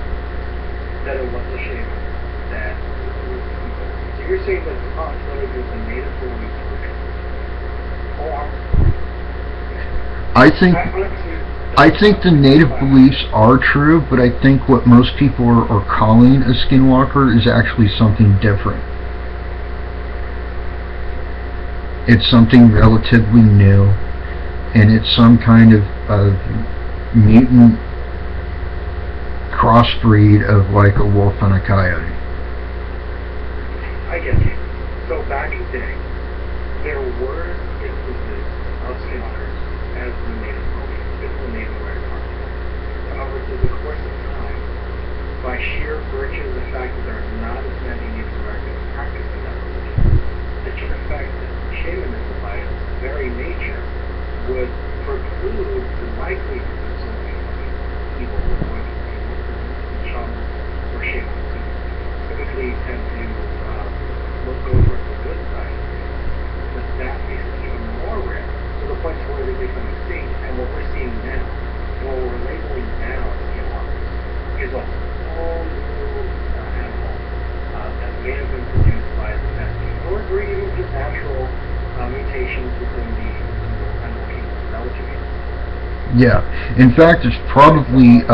that it was a shaman that was evil. So you're saying that it's a possibility that the native beliefs were true. Or I think the native beliefs are true, but I think what most people are calling a skinwalker is actually something different. It's something relatively new, and it's some kind of mutant crossbreed of like a wolf and a coyote. I get you. So back in the day, there were instances of skinwalkers as the native belief, in the Native American architect. However, through the course of time, by sheer virtue of the fact that there are not as many Native Americans practicing that religion, the sheer fact that shamanism by its very nature would preclude the likelihood that something evil or wicked people, shamans or shamans who typically tend to look over the good side of things, that makes it even more rare, to the point where they become extinct. And what we're seeing now, and what we're labeling now as skinwalkers, is a whole new animal that may have been produced by the testing, or even just natural mutations within the animal kingdom. Is that what you mean? Yeah. In fact, it's probably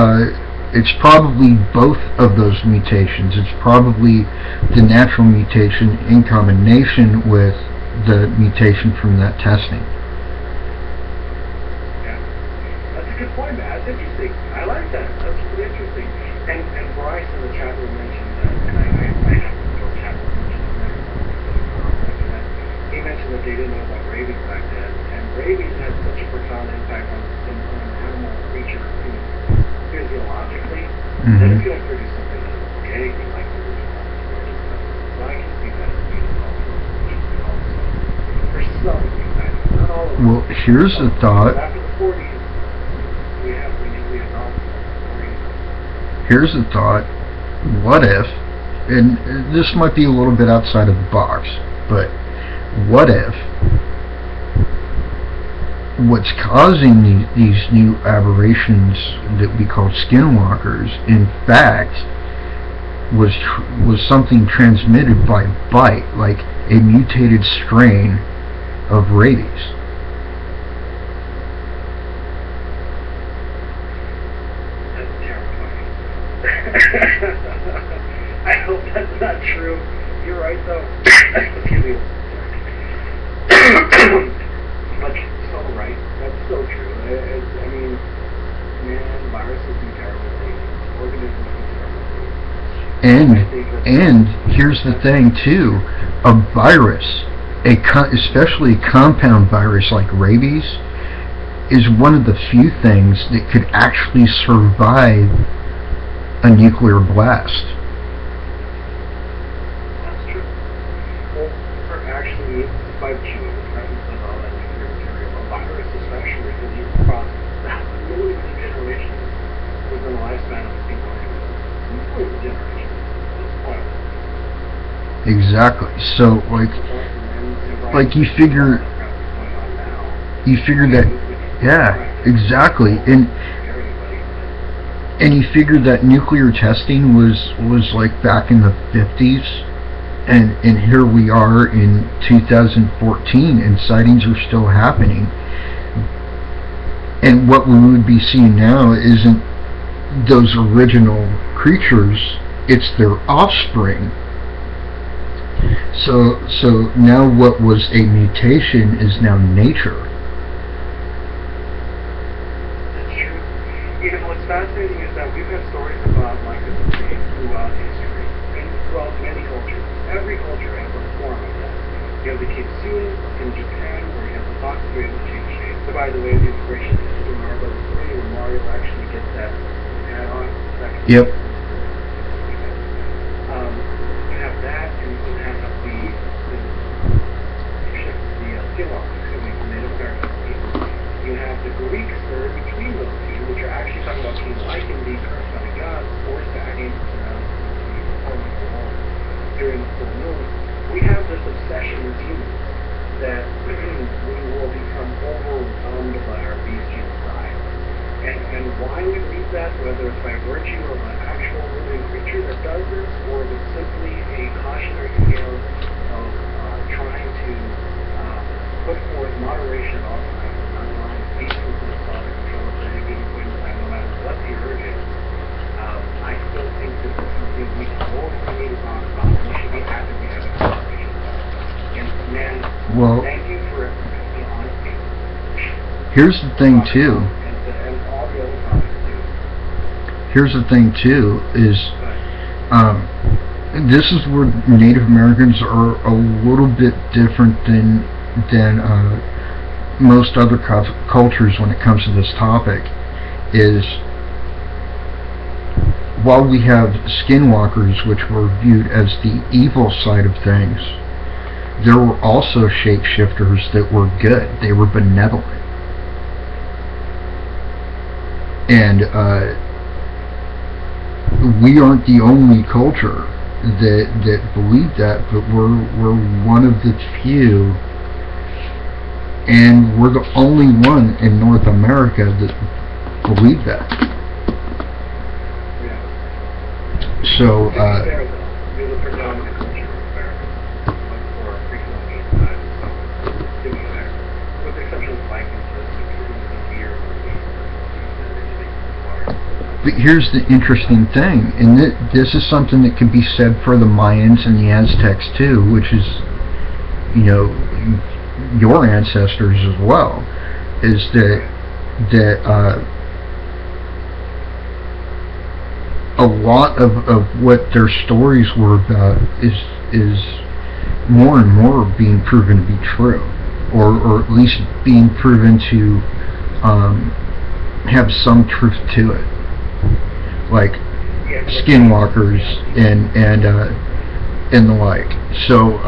both of those mutations. It's probably the natural mutation in combination with the mutation from that testing. Yeah. That's a good point, man. That's interesting. I like that. That's really interesting. And Bryce in the chat room mentioned that, and I have to go chat room mentioned that. He mentioned that they didn't know about rabies back then, and rabies had such a profound impact on an animal creature physiologically that it's going to produce something that doesn't look anything like the original. So I can see that as being a possibility also. For some exciting, not all of them. Well, here's a thought. After the 40s, we have novels. Here's a thought. What if, and this might be a little bit outside of the box, but what if what's causing these new aberrations that we call skinwalkers, in fact, was something transmitted by bite, like a mutated strain of rabies. That's terrifying. I hope that's not true. You're right, though. Excuse me. But so right. That's so true. I mean, man, viruses do terrible things. Organisms do terrible things. And here's the thing too: a virus, especially a compound virus like rabies, is one of the few things that could actually survive a nuclear blast. That's true. Well, for actually, by chewing the presence of all that nuclear material, a virus especially can even cross millions of generations within the lifespan of a single organism. Millions of generations. That's quite Exactly. So like you figure that, yeah, exactly. And you figure that nuclear testing was like back in the 50s, and here we are in 2014 and sightings are still happening. And what we would be seeing now isn't those original creatures, it's their offspring. So now what was a mutation is now nature. That's true. You know, what's fascinating is that we've had stories about lycanthropy throughout history and throughout many cultures. Every culture has a form of that. You have the kitsune in Japan, where you have the fox who are able to change shape. So, by the way, the inspiration is Super Mario Bros. 3, where Mario actually gets that add-on. Yep. You have that, and you have the skinwalkers, the Native American people. You have the Greeks that are in between those two, which are actually talking about King Lycan being cursed by the gods, forced to act performing the wall during the full moon. We have this obsession with humans that we will become overwhelmed by our bestial side. And why we believe that, whether it's by virtue of an actual living creature that does this, or if it's simply a cautionary tale of trying to put forth moderation at all times, not allowing peace to the thought of control at any given point in time, no matter what the urge is. I still think this is something we both need to talk about, and we should be actively having a conversation about. And man, Well, thank you for the honesty. here's the thing too. And all the other topics too. Here's the thing too is this is where Native Americans are a little bit different than most other cultures when it comes to this topic. Is while we have skinwalkers, which were viewed as the evil side of things, there were also shapeshifters that were good. They were benevolent. And we aren't the only culture that believe that, but we're one of the few, and we're the only one in North America that believe that. Yeah. So You're the predominant culture of America, for frequently to be fair. With the exception of Vikings, that's the year but here's the interesting thing, and this is something that could be said for the Mayans and the Aztecs too, which is, you know, your ancestors as well, is that a lot of what their stories were about is more and more being proven to be true, or at least being proven to have some truth to it, like skinwalkers and the like. So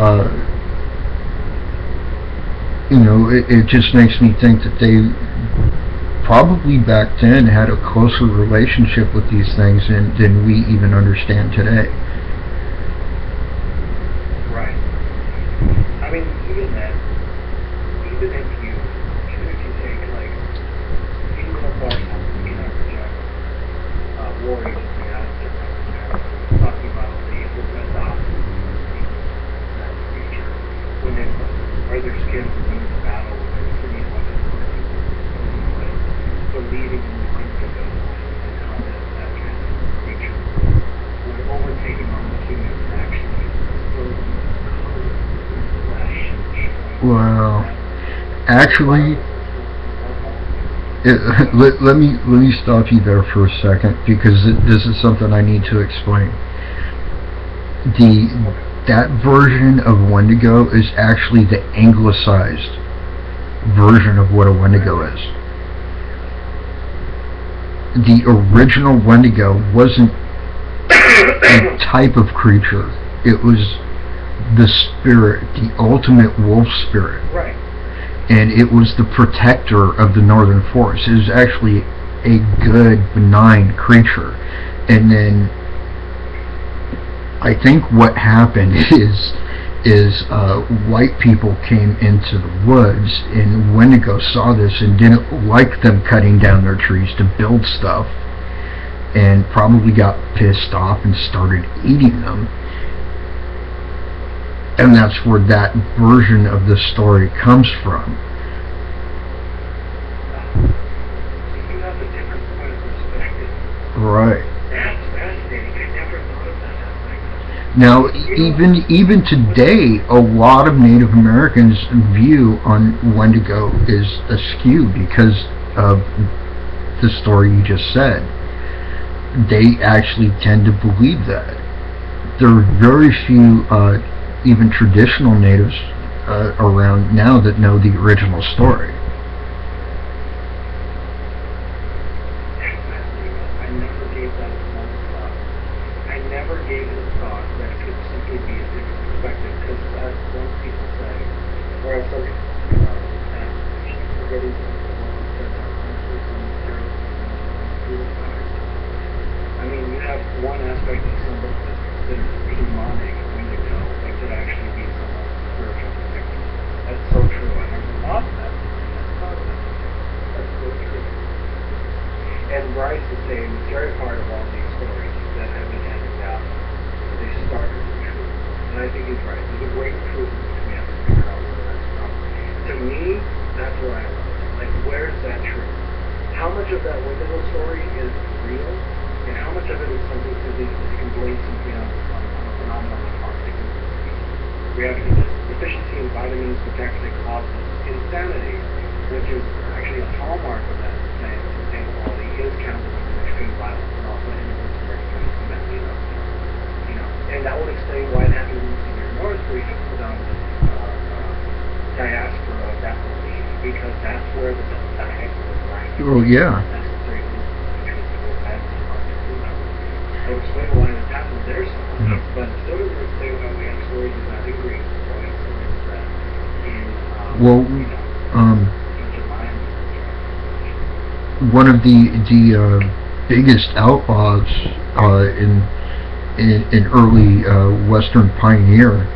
you know, it just makes me think that they probably back then had a closer relationship with these things than we even understand today. Right. I mean, even then, even if you take worried as the actor talking about the adopt that creature when they are their skin going to battle with their city weapons, believing in the Wendigo and how that kind of creature would overtake him on the human and actually explode in color and flesh and showing. Well, actually, let me stop you there for a second, because this is something I need to explain. That version of Wendigo is actually the anglicized version of what a Wendigo is. The original Wendigo wasn't a type of creature. It was the spirit, the ultimate wolf spirit. Right. And it was the protector of the northern forest. It was actually a good, benign creature. And then I think what happened is white people came into the woods, and Wendigo saw this and didn't like them cutting down their trees to build stuff, and probably got pissed off and started eating them. And that's where that version of the story comes from. You have a different point of perspective. Right. That's fascinating. I never thought of that. Now, even today, a lot of Native Americans' view on Wendigo is askew because of the story you just said. They actually tend to believe that. There are very few even traditional natives around now that know the original story. I never gave that one thought. I never gave it a thought that it could simply be a different perspective, because as most people say, or as some people and forgetting the one who said that hunters and stereotypes. I mean, you have one aspect of somebody that's considered demonic when you know it could actually be someone's spiritual protector. That's so true. I never thought of that. That's so true. And Bryce is saying the scary part of all these stories that have been handed down, they start with the truth. And I think he's right. There's a great truth which we have to figure out where that's from. To me, that's where I love it. Like, where's that truth? How much of that Wendigo story is real? And how much of it is something that you can blame something on a phenomenon like Arctic insanity? We have deficiency in vitamins, which actually causes insanity, which is actually a hallmark of that same quality, is cannibalism and extreme violence, and also interventionary humanity. And that would explain why it happens in your north, where you have predominant diaspora of that belief, because that's where the diet was right. Oh, yeah. It would explain why this happens there so much, but it still doesn't explain why we have stories in that degree, why stories that one of the biggest outlaws in early Western pioneer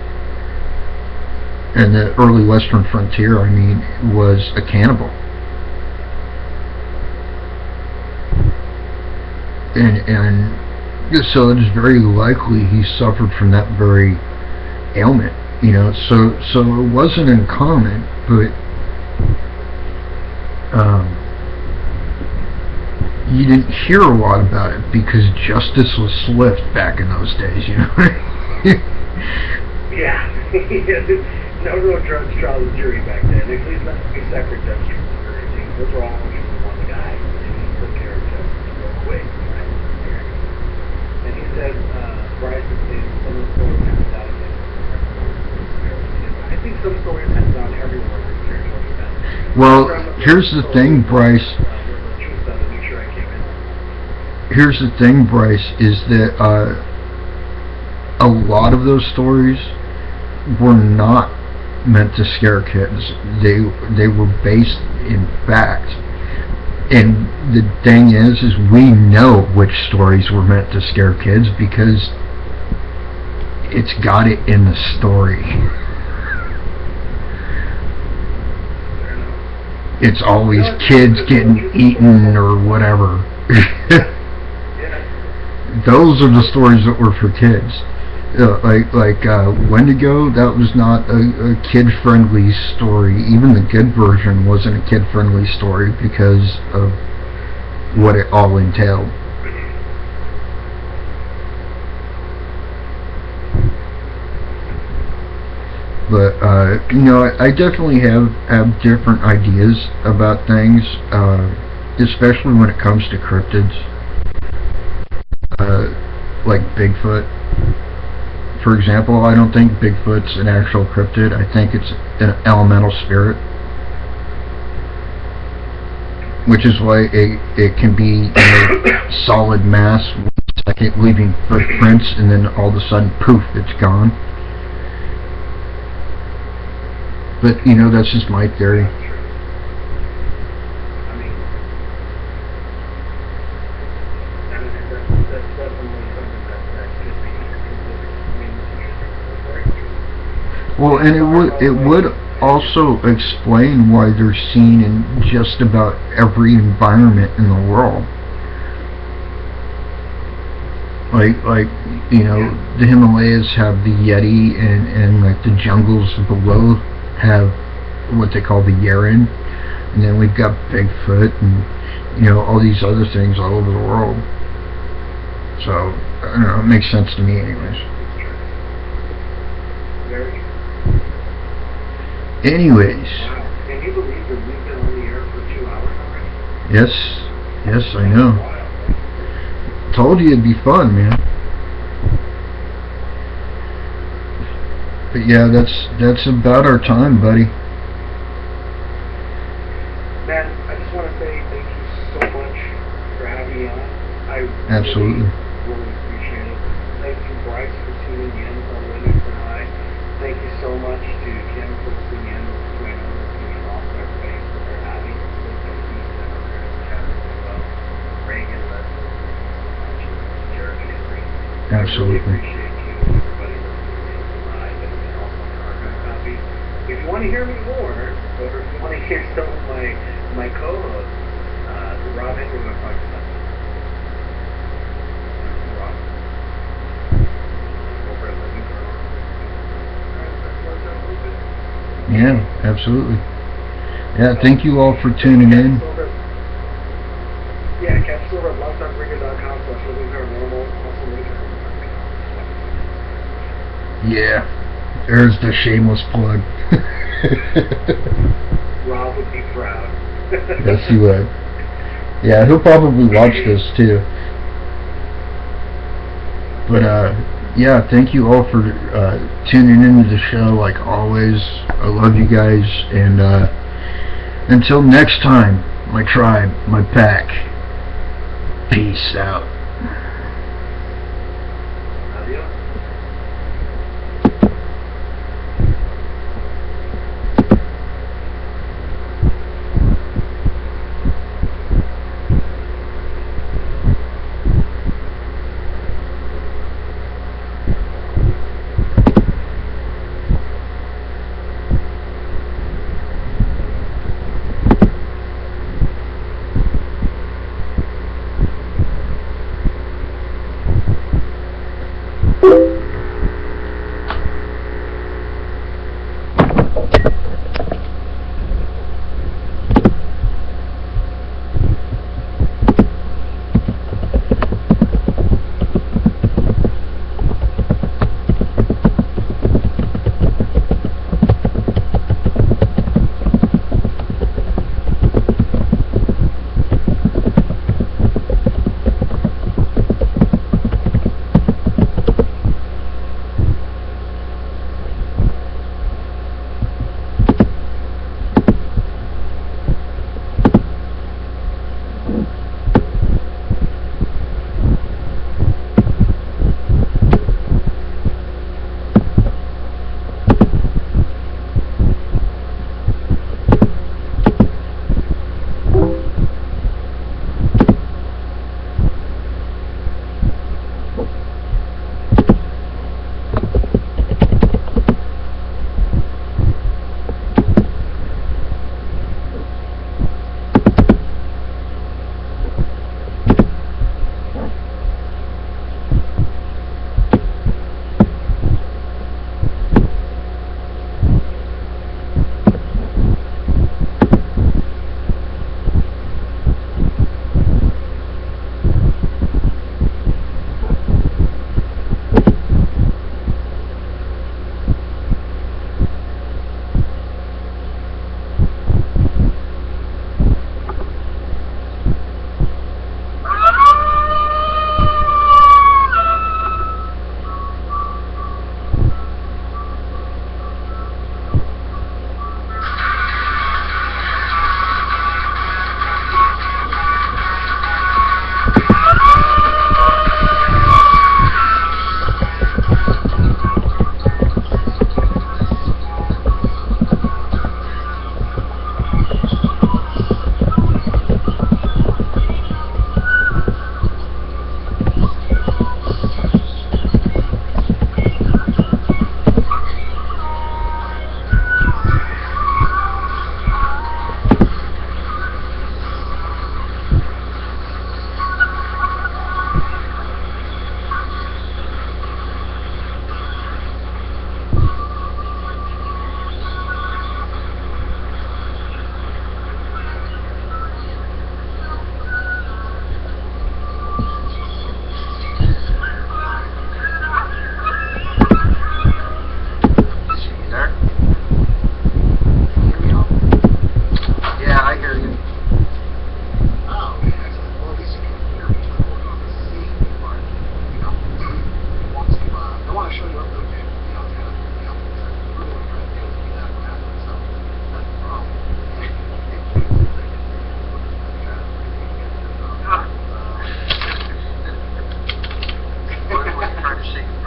and the early Western frontier, I mean, was a cannibal. And so it is very likely he suffered from that very ailment, so it wasn't uncommon, but you didn't hear a lot about it because justice was swift back in those days, Yeah. No real trial and jury back then. At least not to be separate judges or anything. Those were all just one guy, and he took care of justice real quick. And he said, Bryce is saying some of the stories have died again. I think some stories have gone everywhere with spiritual investment. Well, here's the thing, Bryce. Here's the thing, Bryce, is that a lot of those stories were not meant to scare kids. They were based in fact. And the thing is we know which stories were meant to scare kids because it's got it in the story. It's always kids getting eaten or whatever. those are the stories that were for kids. Like Wendigo, that was not a kid-friendly story. Even the good version wasn't a kid-friendly story because of what it all entailed. But I definitely have different ideas about things, especially when it comes to cryptids, like Bigfoot. For example, I don't think Bigfoot's an actual cryptid. I think it's an elemental spirit, which is why it can be solid mass, 1 second leaving footprints, and then all of a sudden, poof, it's gone. But, that's just my theory. I mean, that's definitely something that could be considered. Well, and it would also explain why they're seen in just about every environment in the world. Like the Himalayas have the Yeti, and like the jungles below have what they call the Yeren, and then we've got Bigfoot and all these other things all over the world. So I don't know, it makes sense to me anyways. Anyways. Wow. Can you believe that we've been on the air for 2 hours already? Yes, I know. Wow. Told you it'd be fun, man. But yeah, that's about our time, buddy. Man, I just want to say thank you so much for having me on. I Absolutely. really appreciate it. Thank you, Bryce, for tuning in on Women Tonight. Thank you so much to Kim for tuning in with being off their face that they're having. Thank you to her and Kevin as well. Reagan, Leslie, Jeremy, and Green. Absolutely. I really appreciate you and everybody listening in tonight and also on the archive copy. If you want to hear me more, or if you want to hear some of my co-hosts, Rob Henry will talk about that. Rob. Over at Living Girl. Yeah, absolutely. Yeah, thank you all for tuning in. Yeah, catch us over at blogtalkradio.com/livingcarnormal. Also livingcarnormal.com. Yeah, there's the shameless plug. Rob would be proud. Yes, he would. Yeah, he'll probably watch this too. But yeah, thank you all for tuning into the show like always. I love you guys, and until next time, my tribe, my pack. Peace out.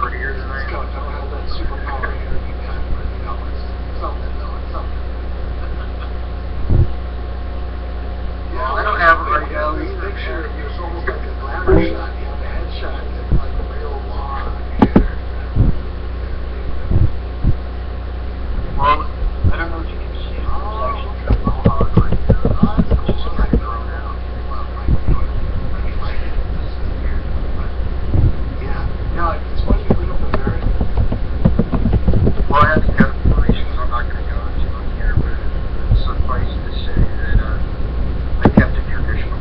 prettier than I It's am. got, I don't have that superpower energy pen, but you know, it's something though, it's something. Well, I don't have it right now This either. picture of you is almost like a glamour shot, you know, the headshot, it's like real long hair. Well, I don't know if you can see it. It's actually got a mohawk right there. It's just kind of grown out. Well, like, you know, I mean, like, this is weird, but, yeah. No, it's funny you bring up the very, Well, I had to cut information, so I'm not going to go into it here, but suffice to say that I kept it traditional.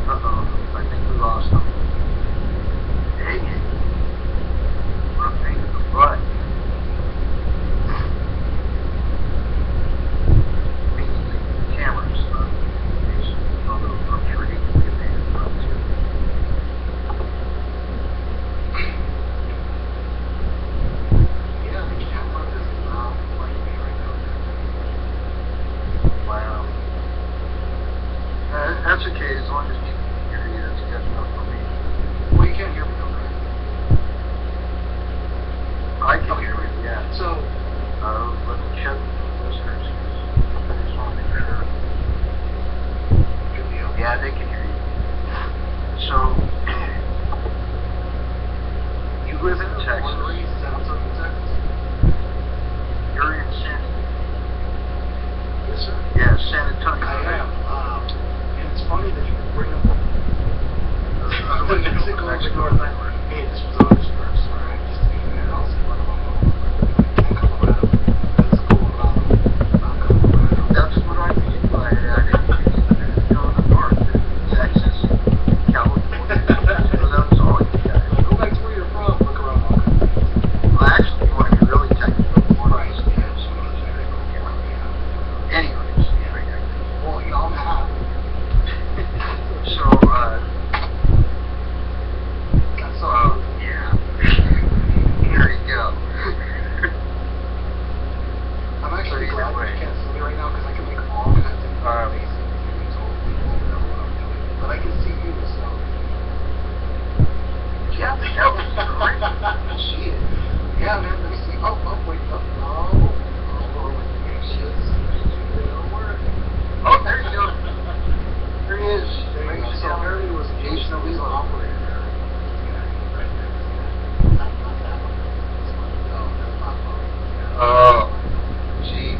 Uh-oh, I think we lost him. Dang it. We're a pain in the butt. Meaning the cameras, although I'm sure he can be a pain in the butt too. yeah, the camera does not like me right now. Wow. That's okay, as long as people can hear you, that's good enough for me. Well, you can't hear me though, right? I can hear you, yeah. So, Let me check with the listeners, I just want to make sure. good deal. Yeah, they can hear you. So, you live in Texas. Is that outside of Texas? You're in San, Yes, sir. yeah, San Antonio. I am. And it's funny that you bring up Mexico and the North. Hey, this was August 1st, alright? Just to be fair, I'll see what I'm on. And Colorado. That's Colorado, not Colorado. That's what I mean by that. You know, the north, Texas, California. So that's all you got. Go back to where you're from, look around all kinds of things. Well, actually, you want to be really technical. Right, yeah, just want to check it out. Yeah. Anyways, Well, you know, I'm happy. so, That's all. yeah. Here you go. I'm actually Either glad way. you can't see me right now because I can make all kinds of faces and you totally won't know what I'm doing. But I can see you, so. Yeah, that was great. Shit. Yeah, man, let me see. Oh, wait, oh, it'll work. Oh, there you go. There he is. There you go. Ladies and So gentlemen, apparently it was Jason Jason O'Leary. operator there. Yeah, right there. Not that one. This one. No, that's not fun. Oh, see?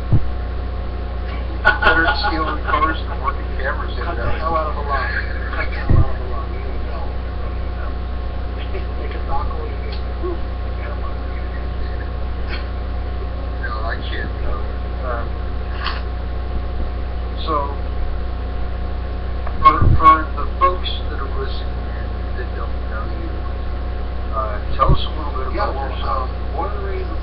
Better stealing cars than working cameras in Cut the that. hell out of a line. Cut the hell out of a line. We need to know. Make a taco and you get the roof. No, I can't. No. So, for the folks that are listening and that don't know you, tell us a little bit Yeah, about yourself. born and raised in